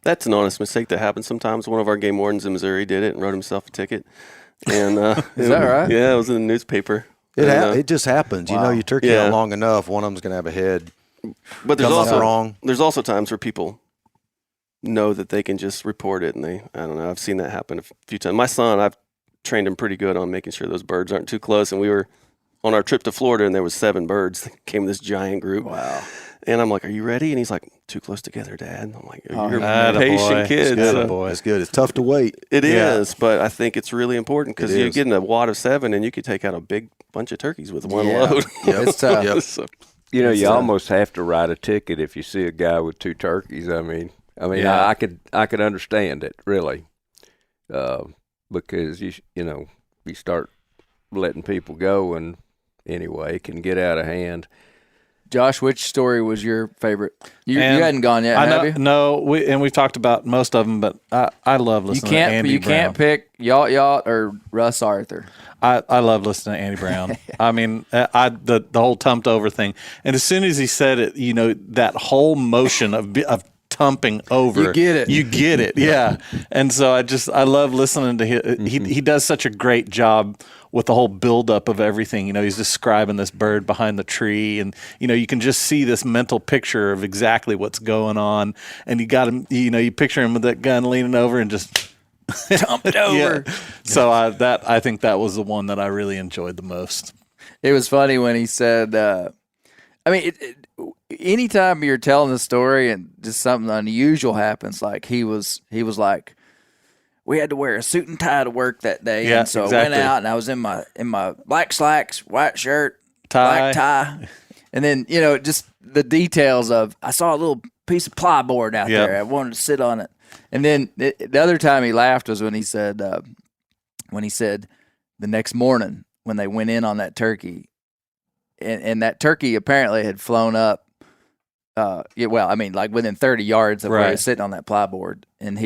That's an honest mistake that happens sometimes. One of our game wardens in Missouri did it and wrote himself a ticket. And Is that right? Yeah, it was in the newspaper. It just happens. Wow. You turkey Yeah. out long enough, one of them's going to have a head But there's come up also wrong. there's also times where people know that they can just report it, and I don't know. I've seen that happen a few times. My son, I've trained him pretty good on making sure those birds aren't too close. And we were on our trip to Florida, and there was 7 birds that came in this giant group. Wow. And I'm like, "Are you ready?" And he's like, "Too close together, Dad." I'm like, Oh, "You're attaboy. a patient kid." It's So good, boy. It's good. It's tough to wait. it Yeah. is, but I think it's really important because It you're is. getting a wad of 7, and you could take out a big bunch of turkeys with one Yeah. load. It's tough. Yep. So, You know, you So- almost have to write a ticket if you see a guy with 2 turkeys. I mean, Yeah. I could understand it really, because you start letting people go, and anyway, it can get out of hand. Josh, which story was your favorite? You And hadn't gone yet, I know, have you? no, we've talked about most of them, but I love You listening to can't. Andy You Brown. can't pick Yacht or Russ Arthur. I love listening to Andy Brown. I mean, the whole tumped over thing, and as soon as he said it, that whole motion of tumping over, You get it. You get it, yeah. And so I love listening to him. He does such a great job with the whole buildup of everything. He's describing this bird behind the tree, and you can just see this mental picture of exactly what's going on. And you got him, you picture him with that gun leaning over and just Tumped over. yeah. So I think that was the one that I really enjoyed the most. It was funny when he said, anytime you're telling the story and just something unusual happens, like he was like, we had to wear a suit and tie to work that day. Yeah, and so I exactly. went out and I was in my black slacks, white shirt, Tie. black tie. And then, just the details of, I saw a little piece of plyboard out Yep. there. I wanted to sit on it. And then the other time he laughed was when he said the next morning when they went in on that turkey, and that turkey apparently had flown up. Like within 30 yards of where he Right. was sitting on that plyboard, and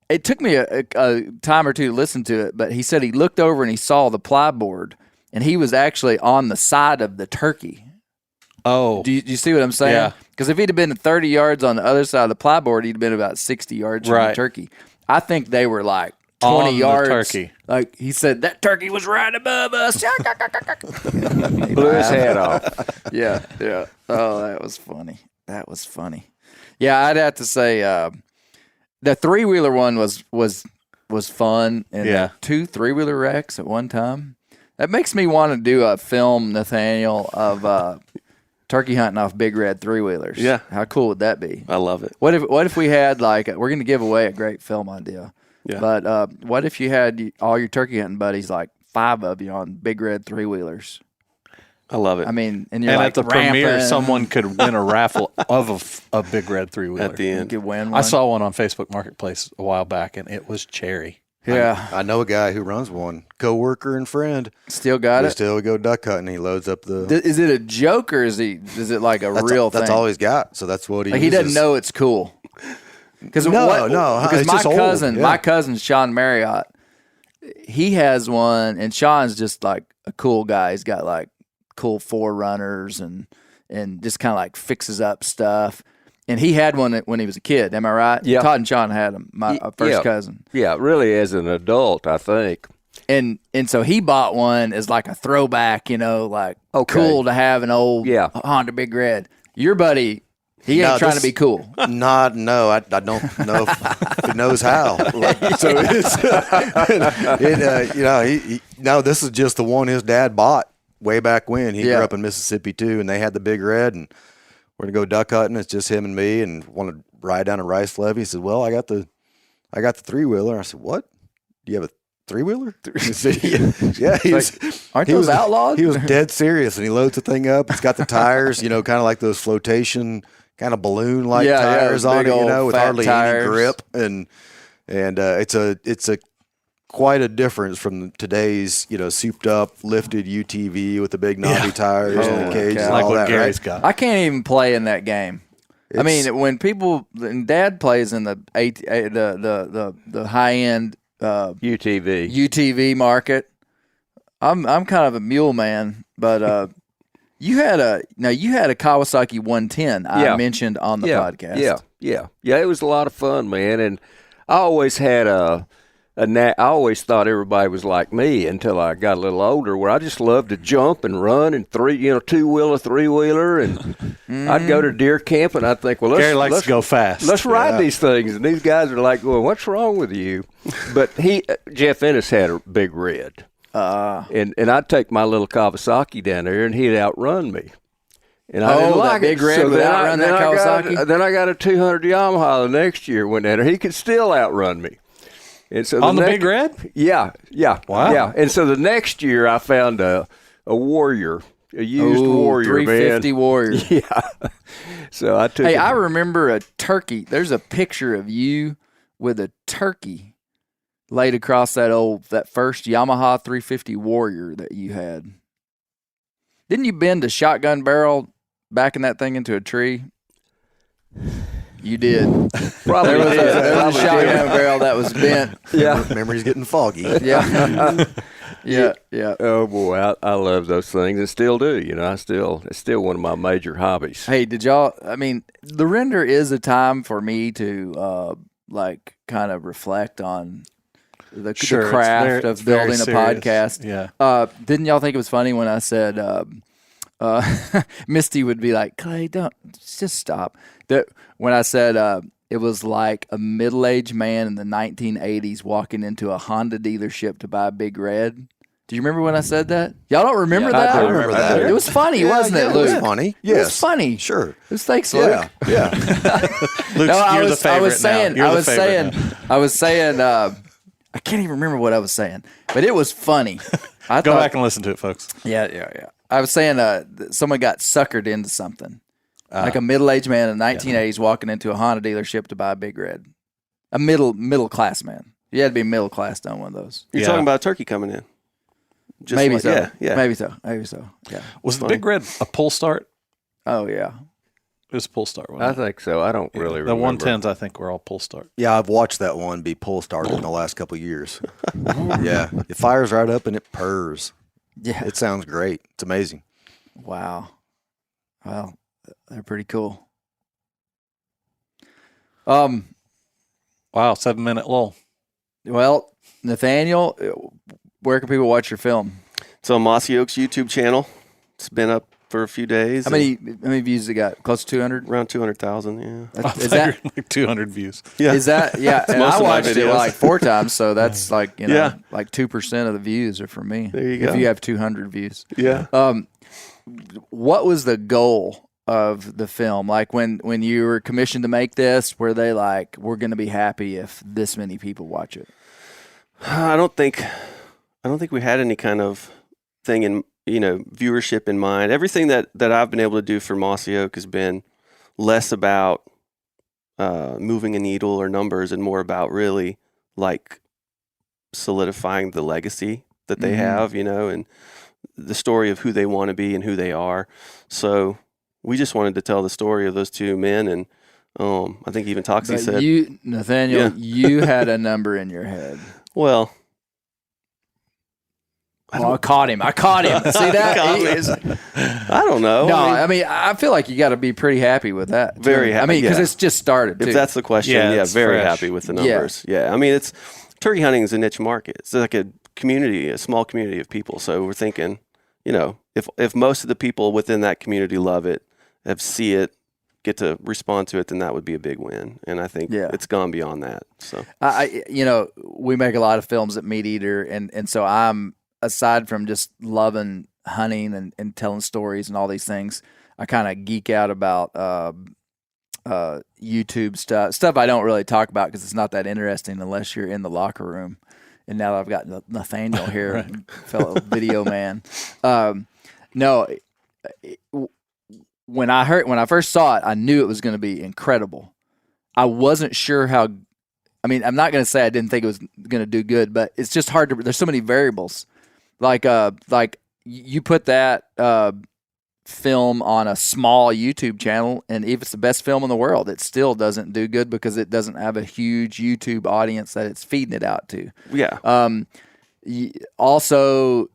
it took me a time or two to listen to it, but he said he looked over and he saw the plyboard, and he was actually on the side of the turkey. Oh, Do you see what I'm saying? Yeah. Because if he'd have been 30 yards on the other side of the plyboard, he'd have been about 60 yards from the Right. turkey. I think they were like 20 On the yards. turkey. Like he said, that turkey was right above us. Blew his head off. Yeah. Oh, that was funny. Yeah, I'd have to say the 3-wheeler one was fun, and Yeah. 2 3-wheeler wrecks at one time. That makes me want to do a film, Nathaniel, of turkey hunting off big red 3-wheelers. Yeah. How cool would that be? I love it. What if we had we're going to give away a great film idea. Yeah. But what if you had all your turkey hunting buddies, like 5 of you on big red 3-wheelers? I love it. I mean, and you're and like at the premiere, ramping. someone could win a raffle of a big red 3-wheeler. At the You end. could win one. I saw one on Facebook Marketplace a while back, and it was cherry. Yeah. I know a guy who runs one, coworker and friend. Still got We it. still go duck hunting. He loads up the. Is it a joke or is it like a real thing? That's all he's got. So that's what he. Like he doesn't uses. know it's cool. Because No, Because it's my just old, cousin, yeah. my cousin Sean Marriott, he has one, and Sean's just like a cool guy. He's got like cool 4Runners and just kind of like fixes up stuff. And he had one when he was a kid. Am I right? Yeah. Todd and Sean had him. My first yeah. cousin. Yeah, really, as an adult, I think. And so he bought one as like a throwback, like Okay. cool to have an old Yeah. Honda Big Red. Your buddy, he ain't No, trying this- to be cool. I don't know if he knows how. So it's, this is just the one his dad bought way back when. He Yeah. grew up in Mississippi too, and they had the big red, and we're gonna go duck hunting. It's just him and me, and want to ride down a rice levee. He said, "Well, I got the 3-wheeler." I said, "What? Do you have a 3-wheeler?" He said, "Yeah." Aren't he those was outlawed? He was dead serious, and he loads the thing up. It's got the tires, kind of like those flotation, kind of balloon-like Yeah, tires on big it, old with fat hardly tires. any grip, and it's a quite a difference from today's souped up lifted UTV with the big knobby tires and the Holy cage cow. and Like all what that. Gary's Right? got. I can't even play in that game. I mean, when Dad plays in the high end UTV market, I'm kind of a mule man, but you had a Kawasaki 110 I mentioned on the podcast. Yeah. It was a lot of fun, man, and I always had I always thought everybody was like me until I got a little older, where I just loved to jump and run and two-wheeler, three-wheeler, and I'd go to deer camp and I'd think, well, Gary likes to go fast. Let's ride these things, and these guys are like going, "What's wrong with you?" But Jeff Ennis had a big red, and I'd take my little Kawasaki down there, and he'd outrun me. And I didn't like big red so would outrun that Kawasaki. Then I got a 200 Yamaha the next year. Went down there, he could still outrun me. And so on the big red? Yeah. Wow. Yeah. And so the next year I found a Warrior, a used Warrior, 350 man. Warrior. Yeah. So I took I remember a turkey. There's a picture of you with a turkey laid across that first Yamaha 350 Warrior that you had. Didn't you bend a shotgun barrel backing that thing into a tree? You did. Probably there was a shotgun barrel that was bent. Yeah. Memory's getting foggy. Yeah. Yeah. Oh boy, I love those things and still do. It's still one of my major hobbies. Hey, did y'all? I mean, the render is a time for me to kind of reflect on the craft of building a podcast. Yeah. Didn't y'all think it was funny when I said Misty would be like, "Clay, don't just stop." When I said it was like a middle-aged man in the 1980s walking into a Honda dealership to buy a Big Red. Do you remember when I said that? Y'all don't remember that? I do remember that. It was funny, wasn't it, Luke? It was funny. Yes. It was funny. Sure. It was thanks, Luke. Yeah. Luke, you're the favorite I was saying, I can't even remember what I was saying, but it was funny. Go back and listen to it, folks. Yeah. I was saying someone got suckered into something. Like a middle-aged man in the 1980s walking into a Honda dealership to buy a Big Red. A middle-class man. You had to be middle-class to own one of those. You're talking about a turkey coming in. Maybe so. Yeah. Maybe so. Yeah. Was the Big Red a pull start? Oh, yeah. It was a pull start, I wasn't it? think so. I don't really The remember. 110s, I think, were all pull start. Yeah, I've watched that one be pull started in the last couple of years. Yeah. It fires right up and it purrs. Yeah. It sounds great. It's amazing. Wow. Well, they're pretty cool. Wow, 7-minute lull. Well, Nathaniel, where can people watch your film? It's on Mossy Oak's YouTube channel. It's been up for a few days. How many views it got? Close to 200? Around 200,000, yeah. Is that like 200 views? Yeah. Is that and most I of my watched it videos. like 4 times, so that's like Yeah. like 2% of the views are from me. There you go. If you have 200 views. Yeah. What was the goal of the film? Like when you were commissioned to make this, were they like, we're going to be happy if this many people watch it? I don't think we had any kind of thing in viewership in mind. Everything that I've been able to do for Mossy Oak has been less about moving a needle or numbers and more about really like solidifying the legacy that they have, and the story of who they want to be and who they are. So we just wanted to tell the story of those two men, and I think even Toxie But said, you, Nathaniel, you had a number in your head. well, I caught him. See that? Caught He me. is- I don't know. No, I mean, I feel like you got to be pretty happy with that. Very happy, I mean, because yeah. it's just started. if too. that's the question, Yeah, yeah, it's very fresh. happy with the numbers. Yeah. I mean, turkey hunting is a niche market. It's like a community, a small community of people. So we're thinking, if most of the people within that community love it, see it, get to respond to it, then that would be a big win. And I think it's gone beyond that. So we make a lot of films at Meat Eater, and so I'm, aside from just loving hunting and telling stories and all these things, I kind of geek out about YouTube stuff I don't really talk about because it's not that interesting unless you're in the locker room. And now that I've got Nathaniel here, Right. fellow video man. When I first saw it, I knew it was going to be incredible. I wasn't sure how. I mean, I'm not going to say I didn't think it was going to do good, but it's just hard to. There's so many variables. Like you put that film on a small YouTube channel, and if it's the best film in the world, it still doesn't do good because it doesn't have a huge YouTube audience that it's feeding it out to. Yeah. Also,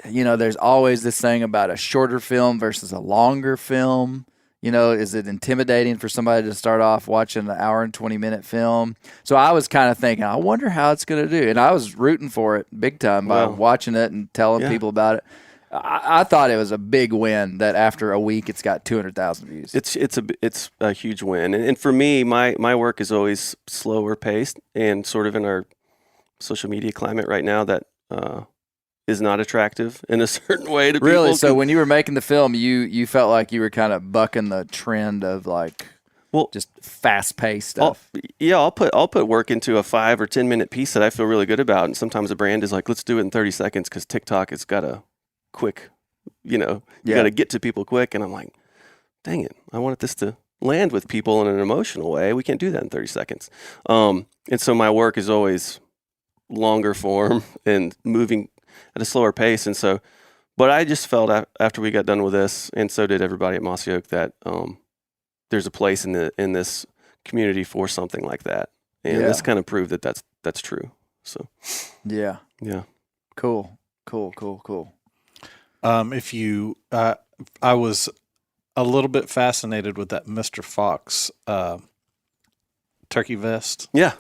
there's always this thing about a shorter film versus a longer film. Is it intimidating for somebody to start off watching an hour and 20-minute film? So I was kind of thinking, I wonder how it's going to do. And I was rooting for it big time by watching it and telling people about it. I thought it was a big win that after a week it's got 200,000 views. It's a huge win. And for me, my work is always slower paced, and sort of in our social media climate right now that is not attractive in a certain way to people. Really? So when you were making the film, you felt like you were kind of bucking the trend of just fast-paced stuff. I'll put work into a 5 or 10 minute piece that I feel really good about, and sometimes a brand is like, let's do it in 30 seconds because TikTok has got a quick, you got to get to people quick, and I'm like, dang it, I wanted this to land with people in an emotional way. We can't do that in 30 seconds. And so my work is always longer form and moving at a slower pace. And so, but I just felt after we got done with this, and so did everybody at Mossy Oak, that there's a place in this community for something like that. And this kind of proved that that's true. So yeah. Cool. If you, I was a little bit fascinated with that Mr. Fox turkey vest. Yeah,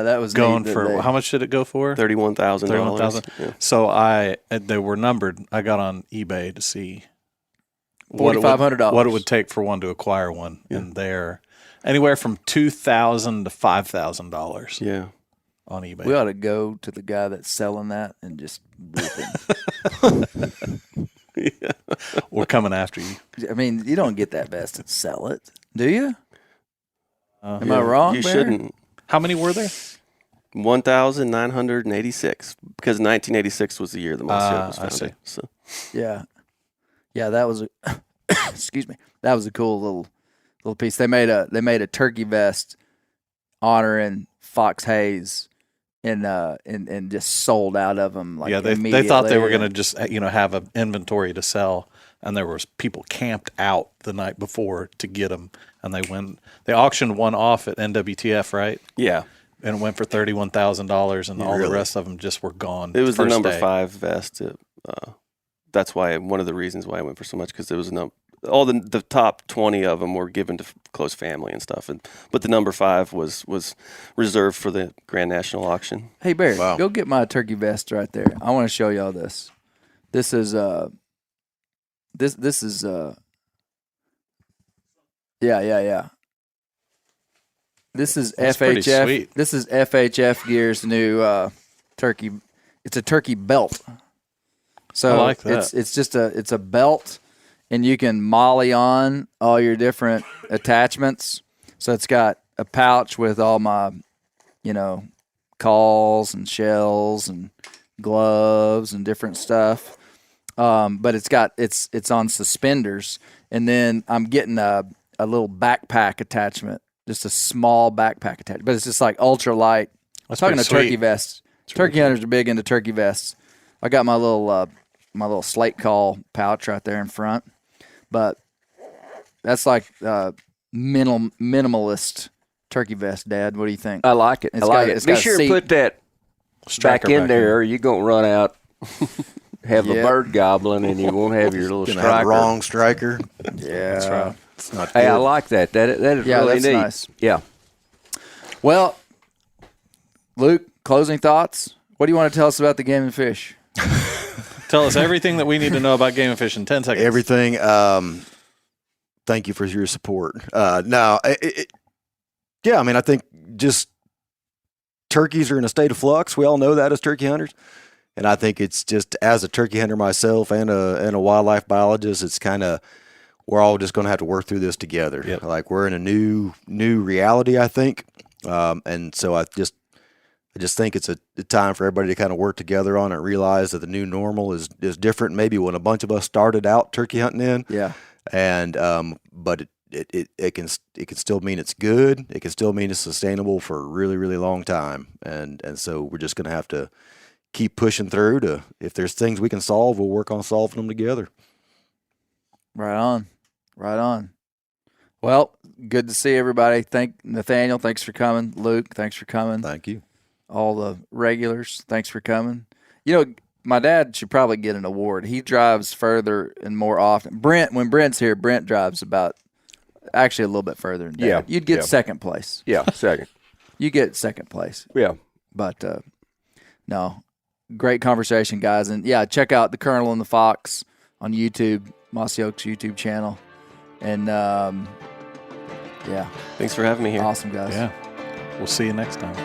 that was going for how much did it go for? $31,000. Yeah. So they were numbered. I got on eBay to see $4,500 what it would take for one to acquire one, and they're anywhere from $2,000 to $5,000. Yeah. On eBay. We ought to go to the guy that's selling that and just rip him. We're coming after you. I mean, you don't get that vest and sell it, do you? Am I wrong? You Bear? shouldn't. How many were there? 1,986, because 1986 was the year the Mossy Oak was founded. I see. So. Yeah, that was excuse me. That was a cool little piece. They made a turkey vest honoring Fox Hayes, and just sold out of them. They thought they were going to just have an inventory to sell, and there was people camped out the night before to get them, and they auctioned one off at NWTF, right? Yeah, and it went for $31,000, and all the rest of them just were gone. It was the number 5 vest. That's why one of the reasons why I went for so much, because it was all the top 20 of them were given to close family and stuff, but the number 5 was reserved for the Grand National Auction. Hey Barry, go get my turkey vest right there. I want to show y'all this. This is This is yeah. This is That's pretty FHF. sweet. This is FHF Gear's new turkey. It's a turkey belt. So I like that. it's a belt, and you can molly on all your different attachments. So it's got a pouch with all my, calls and shells and gloves and different stuff. But it's on suspenders, and then I'm getting a little backpack attachment, just a small backpack attachment. But it's just like ultra light. I'm talking a pretty turkey sweet. vest. Turkey hunters are big into turkey vests. I got my little slate call pouch right there in front, but that's like minimalist turkey vest. Dad, what do you think? I like it. It's I like got- it. it's Be got a sure to seat. put that Striker back in back there, or you're going to run out, have Yep. a bird gobbling, and you won't have your little Gonna have striker. the wrong striker. Yeah, That's right. It's not Hey, I good. like that. That is Yeah, really that's neat. nice. Yeah. Well, Luke, closing thoughts. What do you want to tell us about the Game and Fish? Tell us everything that we need to know about Game and Fish in 10 seconds. Everything. Thank you for your support. I think just turkeys are in a state of flux. We all know that as turkey hunters. And I think it's just, as a turkey hunter myself and a wildlife biologist, it's kind of, we're all just going to have to work through this together. Yep. Like, we're in a new reality, I think. And so I just think it's a time for everybody to kind of work together on it, realize that the new normal is different maybe when a bunch of us started out turkey hunting in. Yeah. And but it can still mean it's good. It can still mean it's sustainable for a really, really long time. And so we're just going to have to keep pushing through if there's things we can solve, we'll work on solving them together. Right on. Right on. Well, good to see everybody. Nathaniel, thanks for coming. Luke, thanks for coming. Thank you. All the regulars, thanks for coming. My dad should probably get an award. He drives further and more often. When Brent's here, Brent drives actually a little bit further than Dad. Yeah. You'd get second place. Yeah, second. You get second place. Yeah. But, no, great conversation, guys. And, yeah, check out The Colonel and the Fox on YouTube, Mossy Oaks YouTube channel. And, yeah. Thanks for having me here. Awesome, guys. Yeah. We'll see you next time.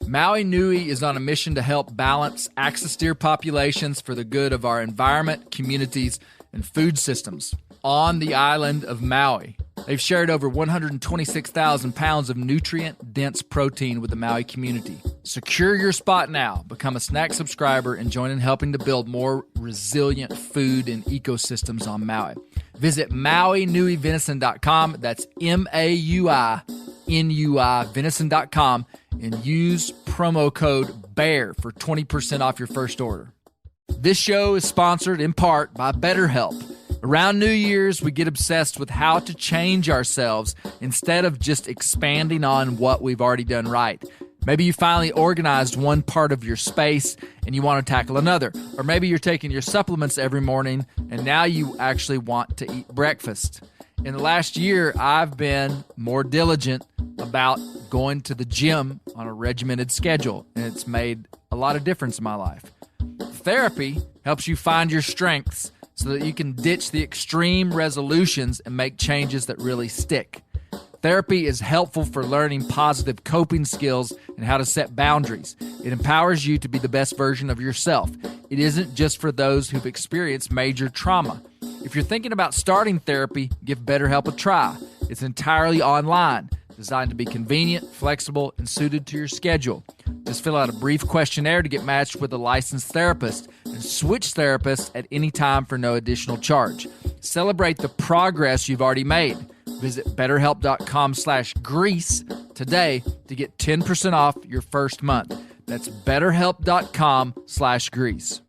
Maui Nui is on a mission to help balance axis deer populations for the good of our environment, communities, and food systems on the island of Maui. They've shared over 126,000 pounds of nutrient-dense protein with the Maui community. Secure your spot now. Become a snack subscriber and join in helping to build more resilient food and ecosystems on Maui. Visit MauiNuiVenison.com. That's MAUINUI venison.com and use promo code BEAR for 20% off your first order. This show is sponsored in part by BetterHelp. Around New Year's, we get obsessed with how to change ourselves instead of just expanding on what we've already done right. Maybe you finally organized one part of your space and you want to tackle another. Or maybe you're taking your supplements every morning and now you actually want to eat breakfast. In the last year, I've been more diligent about going to the gym on a regimented schedule, and it's made a lot of difference in my life. Therapy helps you find your strengths so that you can ditch the extreme resolutions and make changes that really stick. Therapy is helpful for learning positive coping skills and how to set boundaries. It empowers you to be the best version of yourself. It isn't just for those who've experienced major trauma. If you're thinking about starting therapy, give BetterHelp a try. It's entirely online, designed to be convenient, flexible, and suited to your schedule. Just fill out a brief questionnaire to get matched with a licensed therapist and switch therapists at any time for no additional charge. Celebrate the progress you've already made. Visit BetterHelp.com/Grease today to get 10% off your first month. That's BetterHelp.com/Grease.